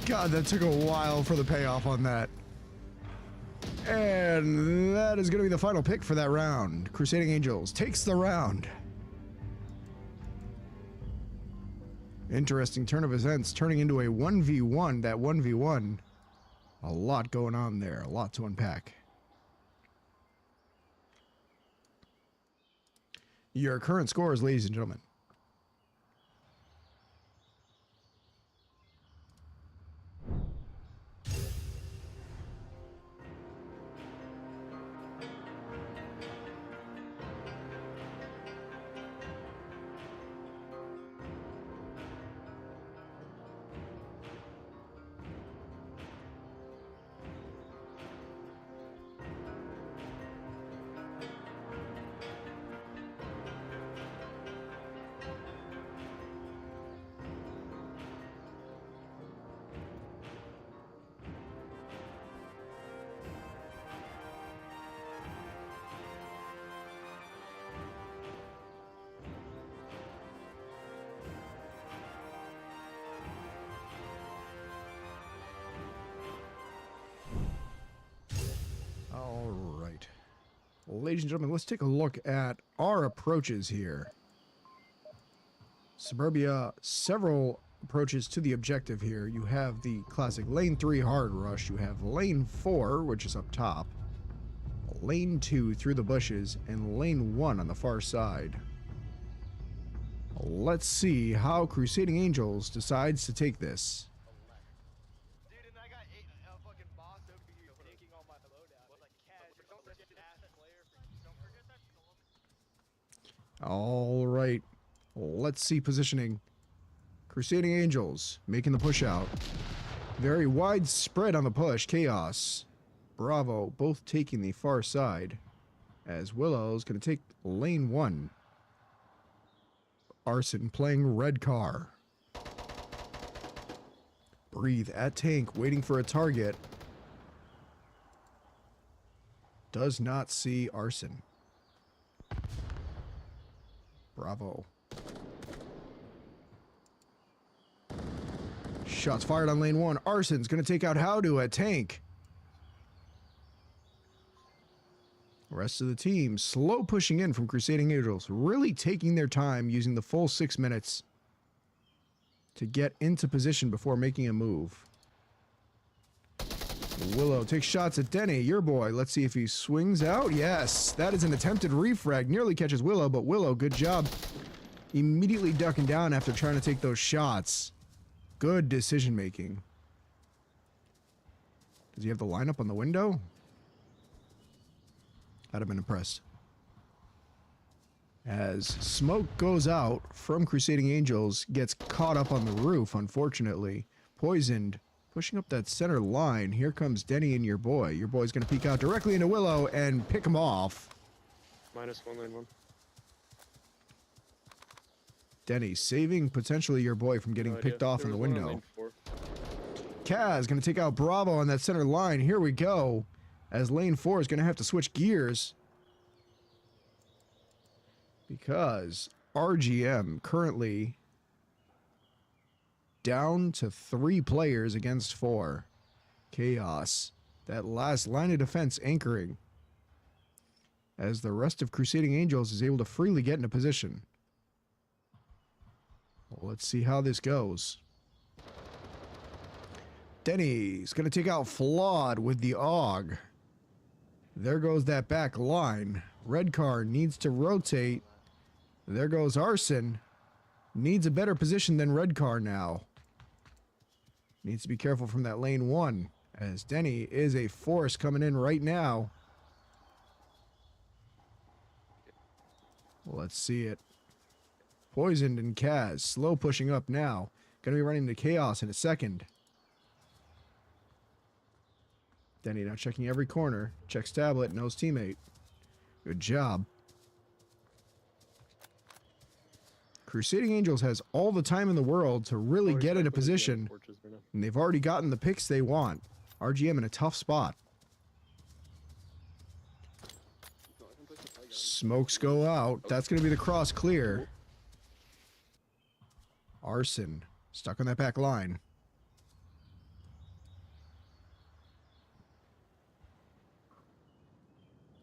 Speaker 1: God, that took a while for the payoff on that. And that is going to be the final pick for that round. Crusading Angels takes the round. Interesting turn of events, turning into a 1v1. That 1v1, a lot going on there, a lot to unpack. Your current scores, ladies and gentlemen. All right. Ladies and gentlemen, let's take a look at our approaches here. Suburbia, several approaches to the objective here. You have the classic lane 3 hard rush. You have lane 4, which is up top. Lane 2 through the bushes, and lane 1 on the far side. Let's see how Crusading Angels decides to take this.
Speaker 3: Dude, and I got a fucking boss over here taking all my loadout. What, like casual ass player? Don't forget that.
Speaker 1: All right. Let's see positioning. Crusading Angels making the push out. Very widespread on the push. Chaos, Bravo, both taking the far side. As Willow's going to take lane 1. Arson playing red car. Breathe at tank, waiting for a target. Does not see Arson. Bravo. Shots fired on lane 1. Arson's going to take out Howdo at tank. Rest of the team slow pushing in from Crusading Angels, really taking their time, using the full 6 minutes to get into position before making a move. Willow takes shots at Denny, your boy. Let's see if he swings out. Yes, that is an attempted refrag. Nearly catches Willow, but Willow, good job. Immediately ducking down after trying to take those shots. Good decision making. Does he have the lineup on the window? I'd have been impressed. As smoke goes out from Crusading Angels, gets caught up on the roof, unfortunately. Poisoned, pushing up that center line. Here comes Denny and your boy. Your boy's going to peek out directly into Willow and pick him off.
Speaker 4: -1 lane 1.
Speaker 1: Denny saving potentially your boy from getting picked off in the window. Kaz going to take out Bravo on that center line. Here we go. As lane 4 is going to have to switch gears. Because RGM currently down to 3 players against 4. Chaos. That last line of defense anchoring. As the rest of Crusading Angels is able to freely get into position. Well, let's see how this goes. Denny's going to take out Flawed with the AUG. There goes that back line. Red car needs to rotate. There goes Arson. Needs a better position than red car now. Needs to be careful from that lane 1. As Denny is a force coming in right now. Let's see it. Poisoned and Kaz. Slow pushing up now. Gonna be running to Chaos in a second. Denny now checking every corner. Checks tablet, knows teammate. Good job. Crusading Angels has all the time in the world to really get into position, and they've already gotten the picks they want. RGM in a tough spot. Smokes go out. That's going to be the cross clear. Arson stuck on that back line.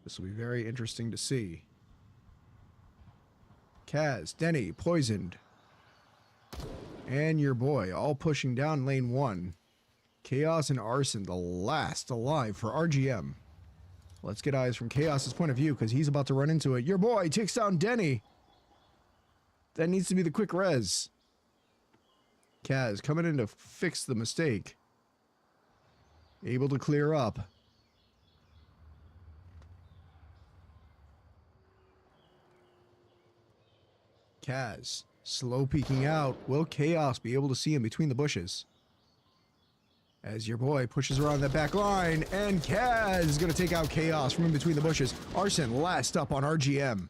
Speaker 1: This will be very interesting to see. Kaz, Denny, poisoned. And your boy, all pushing down lane 1. Chaos and Arson, the last alive for RGM. Let's get eyes from Chaos's point of view, because he's about to run into it. Your boy takes down Denny. That needs to be the quick res. Kaz coming in to fix the mistake. Able to clear up. Kaz, slow peeking out. Will Chaos be able to see him between the bushes? As your boy pushes around that back line, and Kaz is going to take out Chaos from in between the bushes. Arson last up on RGM.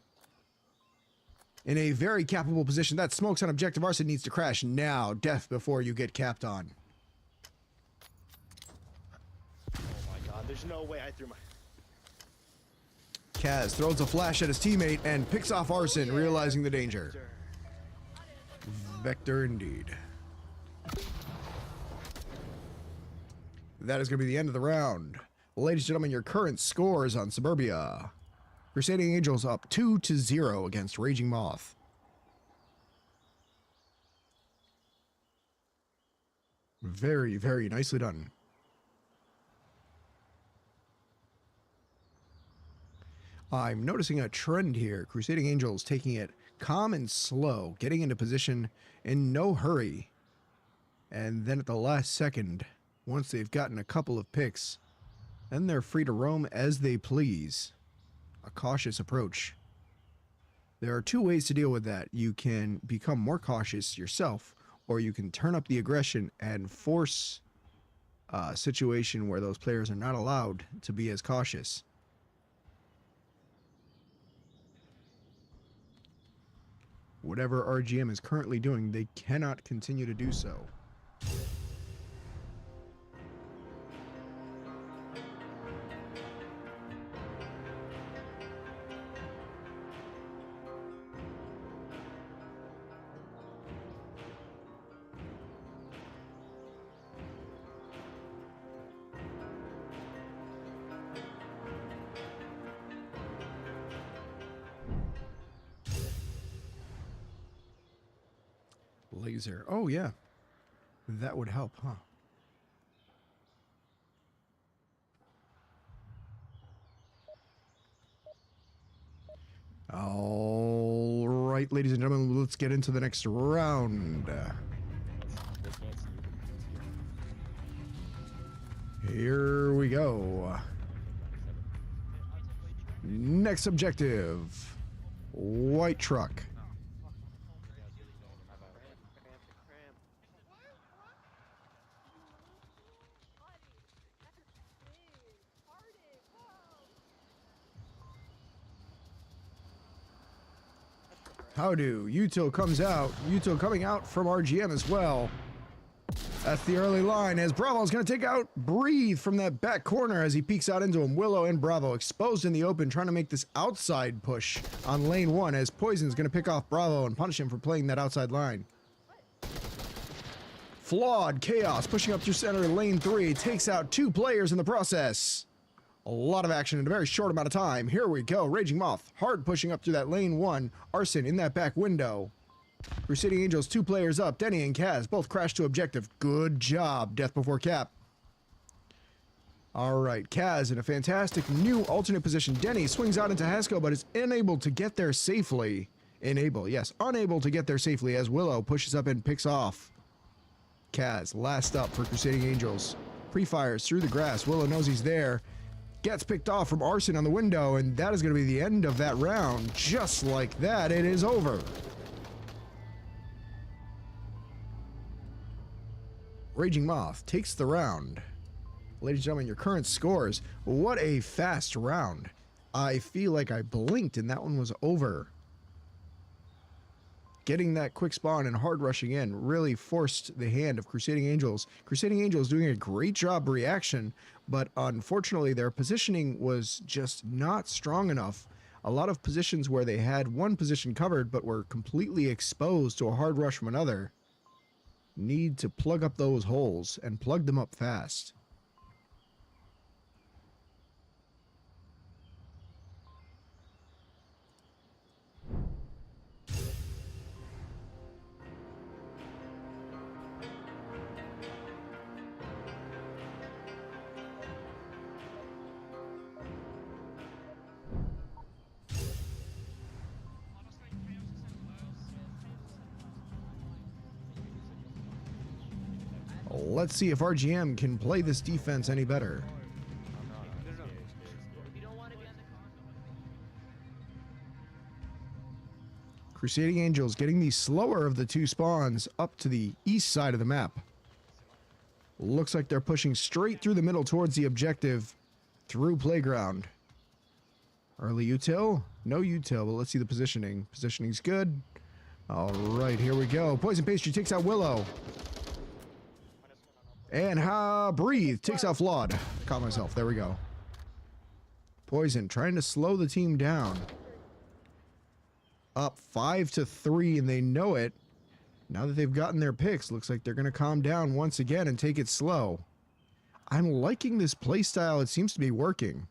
Speaker 1: In a very capable position. That smoke's on objective. Arson needs to crash now. Death before you get capped on.
Speaker 3: Oh my god, there's no way I threw my...
Speaker 1: Kaz throws a flash at his teammate and picks off Arson, realizing the danger. Vector indeed. That is going to be the end of the round. Ladies and gentlemen, your current scores on Suburbia. Crusading Angels up 2-0 against Raging Moth. Very, very nicely done. I'm noticing a trend here. Crusading Angels taking it calm and slow, getting into position in no hurry. And then at the last second, once they've gotten a couple of picks, then they're free to roam as they please. A cautious approach. There are two ways to deal with that. You can become more cautious yourself, or you can turn up the aggression and force a situation where those players are not allowed to be as cautious. Whatever RGM is currently doing, they cannot continue to do so. Laser. Oh, yeah. That would help, huh? All right, ladies and gentlemen, let's get into the next round. Here we go. Next objective. White truck. How do? Util comes out. Util coming out from RGM as well. That's the early line as Bravo's going to take out Breathe from that back corner as he peeks out into him. Willow and Bravo exposed in the open, trying to make this outside push on lane 1 as Poison's going to pick off Bravo and punish him for playing that outside line. Flawed Chaos pushing up through center in lane 3, takes out 2 players in the process. A lot of action in a very short amount of time. Here we go. Raging Moth hard pushing up through that lane 1. Arson in that back window. Crusading Angels 2 players up. Denny and Kaz both crash to objective. Good job. Death before cap. All right. Kaz in a fantastic new alternate position. Denny swings out into Haskell but is unable to get there safely. Unable to get there safely as Willow pushes up and picks off Kaz. Last up for Crusading Angels. Pre-fires through the grass. Willow knows he's there. Gets picked off from Arson on the window, and that is going to be the end of that round. Just like that, it is over. Raging Moth takes the round. Ladies and gentlemen, your current scores. What a fast round. I feel like I blinked and that one was over. Getting that quick spawn and hard rushing in really forced the hand of Crusading Angels. Crusading Angels doing a great job reaction, but unfortunately their positioning was just not strong enough. A lot of positions where they had one position covered but were completely exposed to a hard rush from another. Need to plug up those holes and plug them up fast. Let's see if RGM can play this defense any better. Crusading Angels getting the slower of the 2 spawns up to the east side of the map. Looks like they're pushing straight through the middle towards the objective through playground. Early util? No util, but let's see the positioning. Positioning's good. All right, here we go. Poison Pastry takes out Willow. And Breathe takes out Flawed. Caught myself. There we go. Poison trying to slow the team down. Up 5-3, and they know it. Now that they've gotten their picks, looks like they're going to calm down once again and take it slow. I'm liking this playstyle. It seems to be working.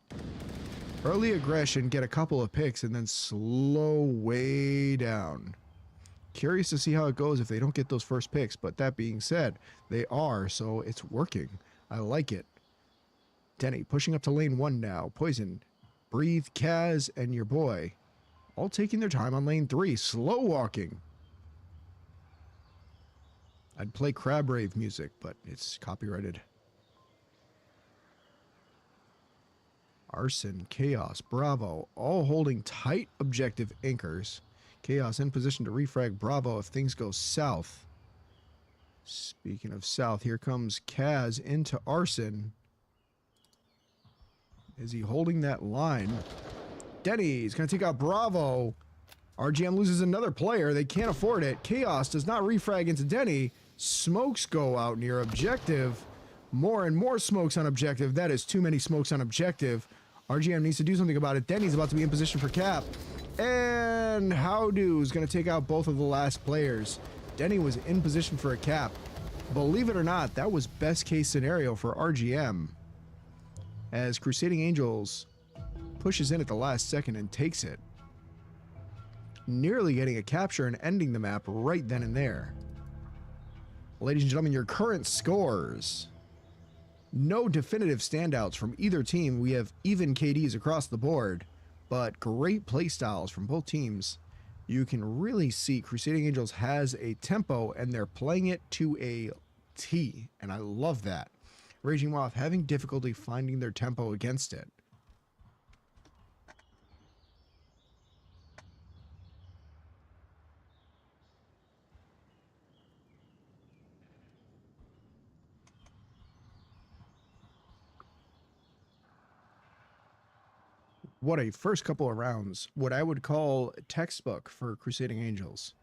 Speaker 1: Early aggression, get a couple of picks, and then slow way down. Curious to see how it goes if they don't get those first picks, but that being said, they are, so it's working. I like it. Denny pushing up to lane 1 now. Poison, Breathe, Kaz, and your boy. all taking their time on lane 3, slow walking. I'd play Crab Rave music, but it's copyrighted. Arson, Chaos, Bravo, all holding tight objective anchors. Chaos in position to refrag Bravo if things go south. Speaking of south, here comes Kaz into Arson. Is he holding that line? Denny's going to take out Bravo. RGM loses another player. They can't afford it. Chaos does not refrag into Denny. Smokes go out near objective. More and more smokes on objective. That is too many smokes on objective. RGM needs to do something about it. Denny's about to be in position for cap. And Howdo's going to take out both of the last players. Denny was in position for a cap. Believe it or not, that was best case scenario for RGM. As Crusading Angels pushes in at the last second and takes it. Nearly getting a capture and ending the map right then and there. Ladies and gentlemen, your current scores. No definitive standouts from either team. We have even KDs across the board, but great play styles from both teams. You can really see Crusading Angels has a tempo and they're playing it to a T, and I love that. Raging Moth having difficulty finding their tempo against it. What a first couple of rounds, what I would call textbook for Crusading Angels.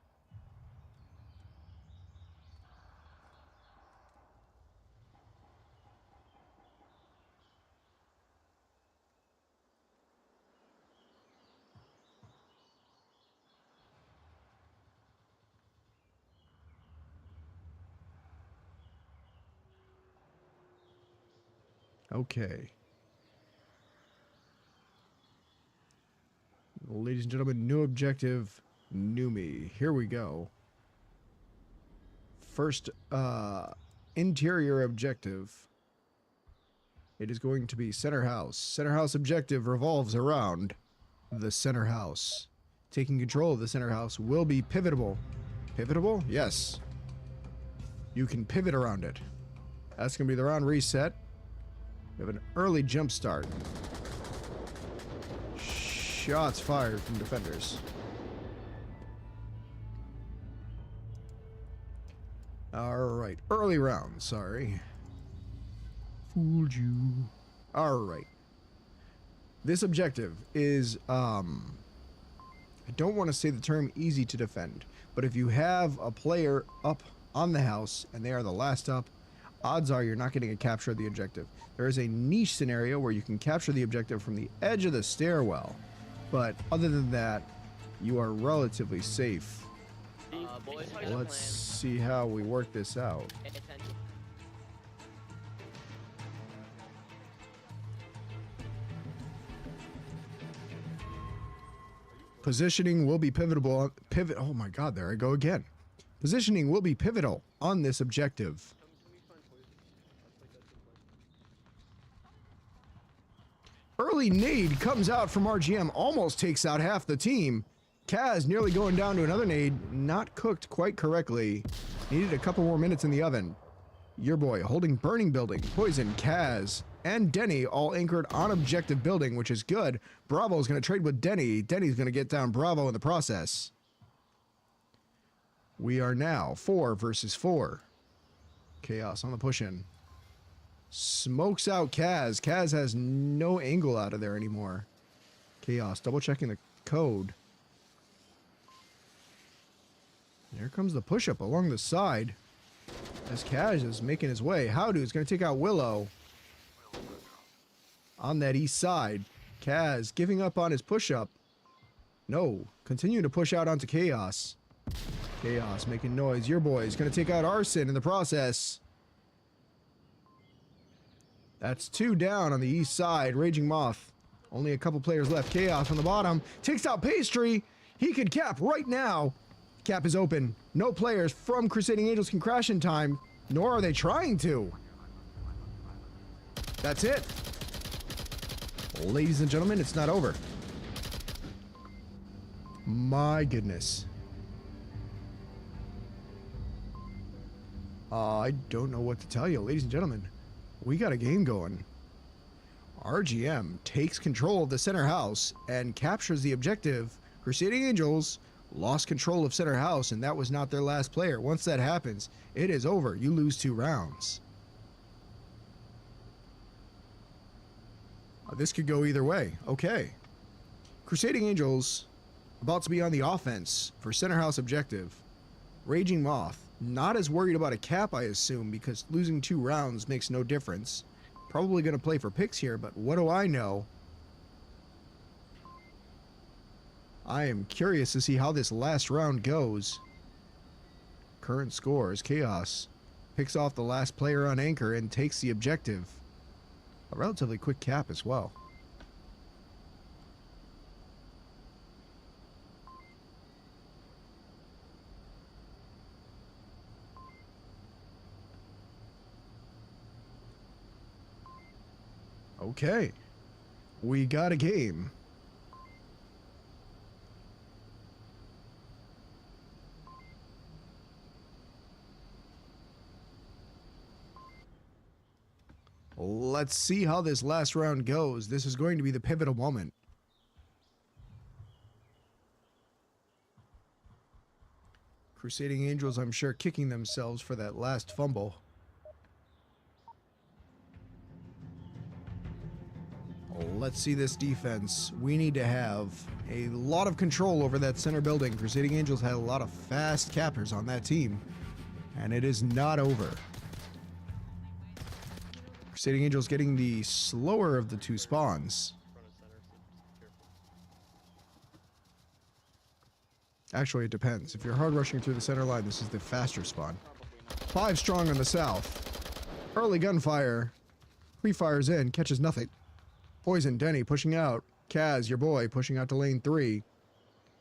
Speaker 1: Okay. Ladies and gentlemen, new objective, new me. Here we go. First, interior objective. It is going to be center house. Center house objective revolves around the center house. Taking control of the center house will be pivotable. Pivotable? Yes. You can pivot around it. That's going to be the round reset. We have an early jump start. Shots fired from defenders. Alright, early round, sorry. Fooled you. Alright. This objective is, I don't want to say the term easy to defend, but if you have a player up on the house and they are the last up, odds are you're not getting a capture of the objective. There is a niche scenario where you can capture the objective from the edge of the stairwell. But other than that, you are relatively safe.
Speaker 7: Boys,
Speaker 1: Let's see how we work this out.
Speaker 7: pay attention.
Speaker 1: Positioning will be pivotal. Oh my God, there I go again. Positioning will be pivotal on this objective. Early nade comes out from RGM, almost takes out half the team. Kaz nearly going down to another nade, not cooked quite correctly. Needed a couple more minutes in the oven. Your boy holding burning building, Poison, Kaz, and Denny all anchored on objective building, which is good. Bravo's going to trade with Denny. Denny's going to get down Bravo in the process. We are now 4 versus 4. Chaos on the push-in. Smokes out Kaz. Kaz has no angle out of there anymore. Chaos double checking the code. There comes the push-up along the side. As Kaz is making his way. Howdo is going to take out Willow. On that east side. Kaz giving up on his push-up. No. Continue to push out onto Chaos. Chaos making noise. Your boy is going to take out Arson in the process. That's 2 down on the east side. Raging Moth. Only a couple players left. Chaos on the bottom. Takes out Pastry. He could cap right now. Cap is open. No players from Crusading Angels can crash in time, nor are they trying to. That's it. Ladies and gentlemen, it's not over. My goodness. I don't know what to tell you, ladies and gentlemen. We got a game going. RGM takes control of the center house and captures the objective. Crusading Angels lost control of center house, and that was not their last player. Once that happens, it is over. You lose 2 rounds. This could go either way. Okay. Crusading Angels about to be on the offense for center house objective. Raging Moth, not as worried about a cap, I assume, because losing 2 rounds makes no difference. Probably going to play for picks here, but what do I know? I am curious to see how this last round goes. Current scores, Chaos picks off the last player on anchor and takes the objective. A relatively quick cap as well. Okay, we got a game. Let's see how this last round goes. This is going to be the pivotal moment. Crusading Angels, I'm sure, kicking themselves for that last fumble. Let's see this defense. We need to have a lot of control over that center building. Crusading Angels had a lot of fast cappers on that team, and it is not over. Crusading Angels getting the slower of the 2 spawns. Actually, it depends. If you're hard rushing through the center line, this is the faster spawn. 5 strong on the south. Early gunfire. Pre-fires in, catches nothing. Poison, Denny pushing out. Kaz, your boy, pushing out to lane 3.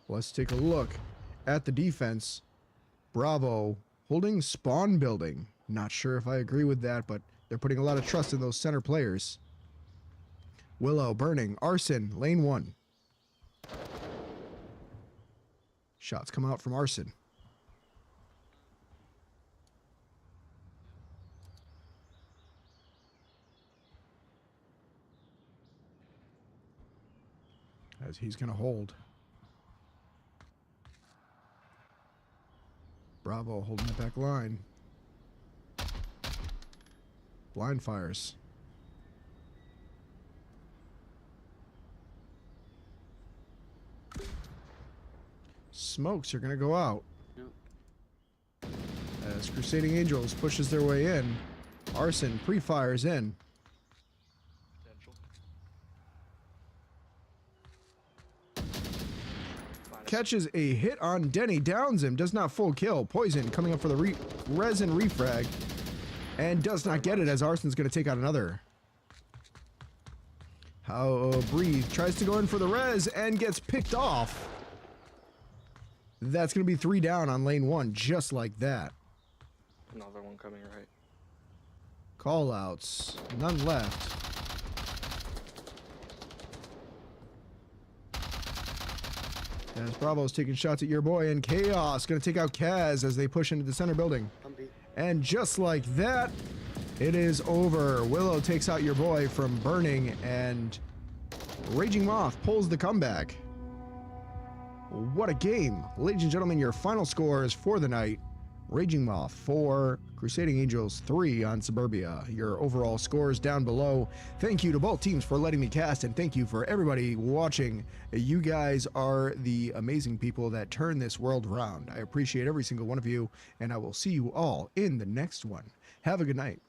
Speaker 1: Let's take a look at the defense. Bravo holding spawn building. Not sure if I agree with that, but they're putting a lot of trust in those center players. Willow burning. Arson, lane 1. Shots come out from Arson. As he's going to hold. Bravo holding the back line. Blind fires. Smokes are going to go out.
Speaker 6: Yep.
Speaker 1: As Crusading Angels pushes their way in. Arson pre-fires in. Catches a hit on Denny, downs him, does not full kill. Poison coming up for the resin refrag, and does not get it as Arson's going to take out another. How Breathe tries to go in for the res and gets picked off. That's going to be 3 down on lane 1, just like that.
Speaker 4: Another one coming right.
Speaker 1: Call outs, none left. As Bravo's taking shots at your boy, and Chaos going to take out Kaz as they push into the center building. And just like that, it is over. Willow takes out your boy from burning, and Raging Moth pulls the comeback. What a game. Ladies and gentlemen, your final scores for the night. Raging Moth 4, Crusading Angels 3 on Suburbia. Your overall scores down below. Thank you to both teams for letting me cast, and thank you for everybody watching. You guys are the amazing people that turn this world around. I appreciate every single one of you, and I will see you all in the next one. Have a good night.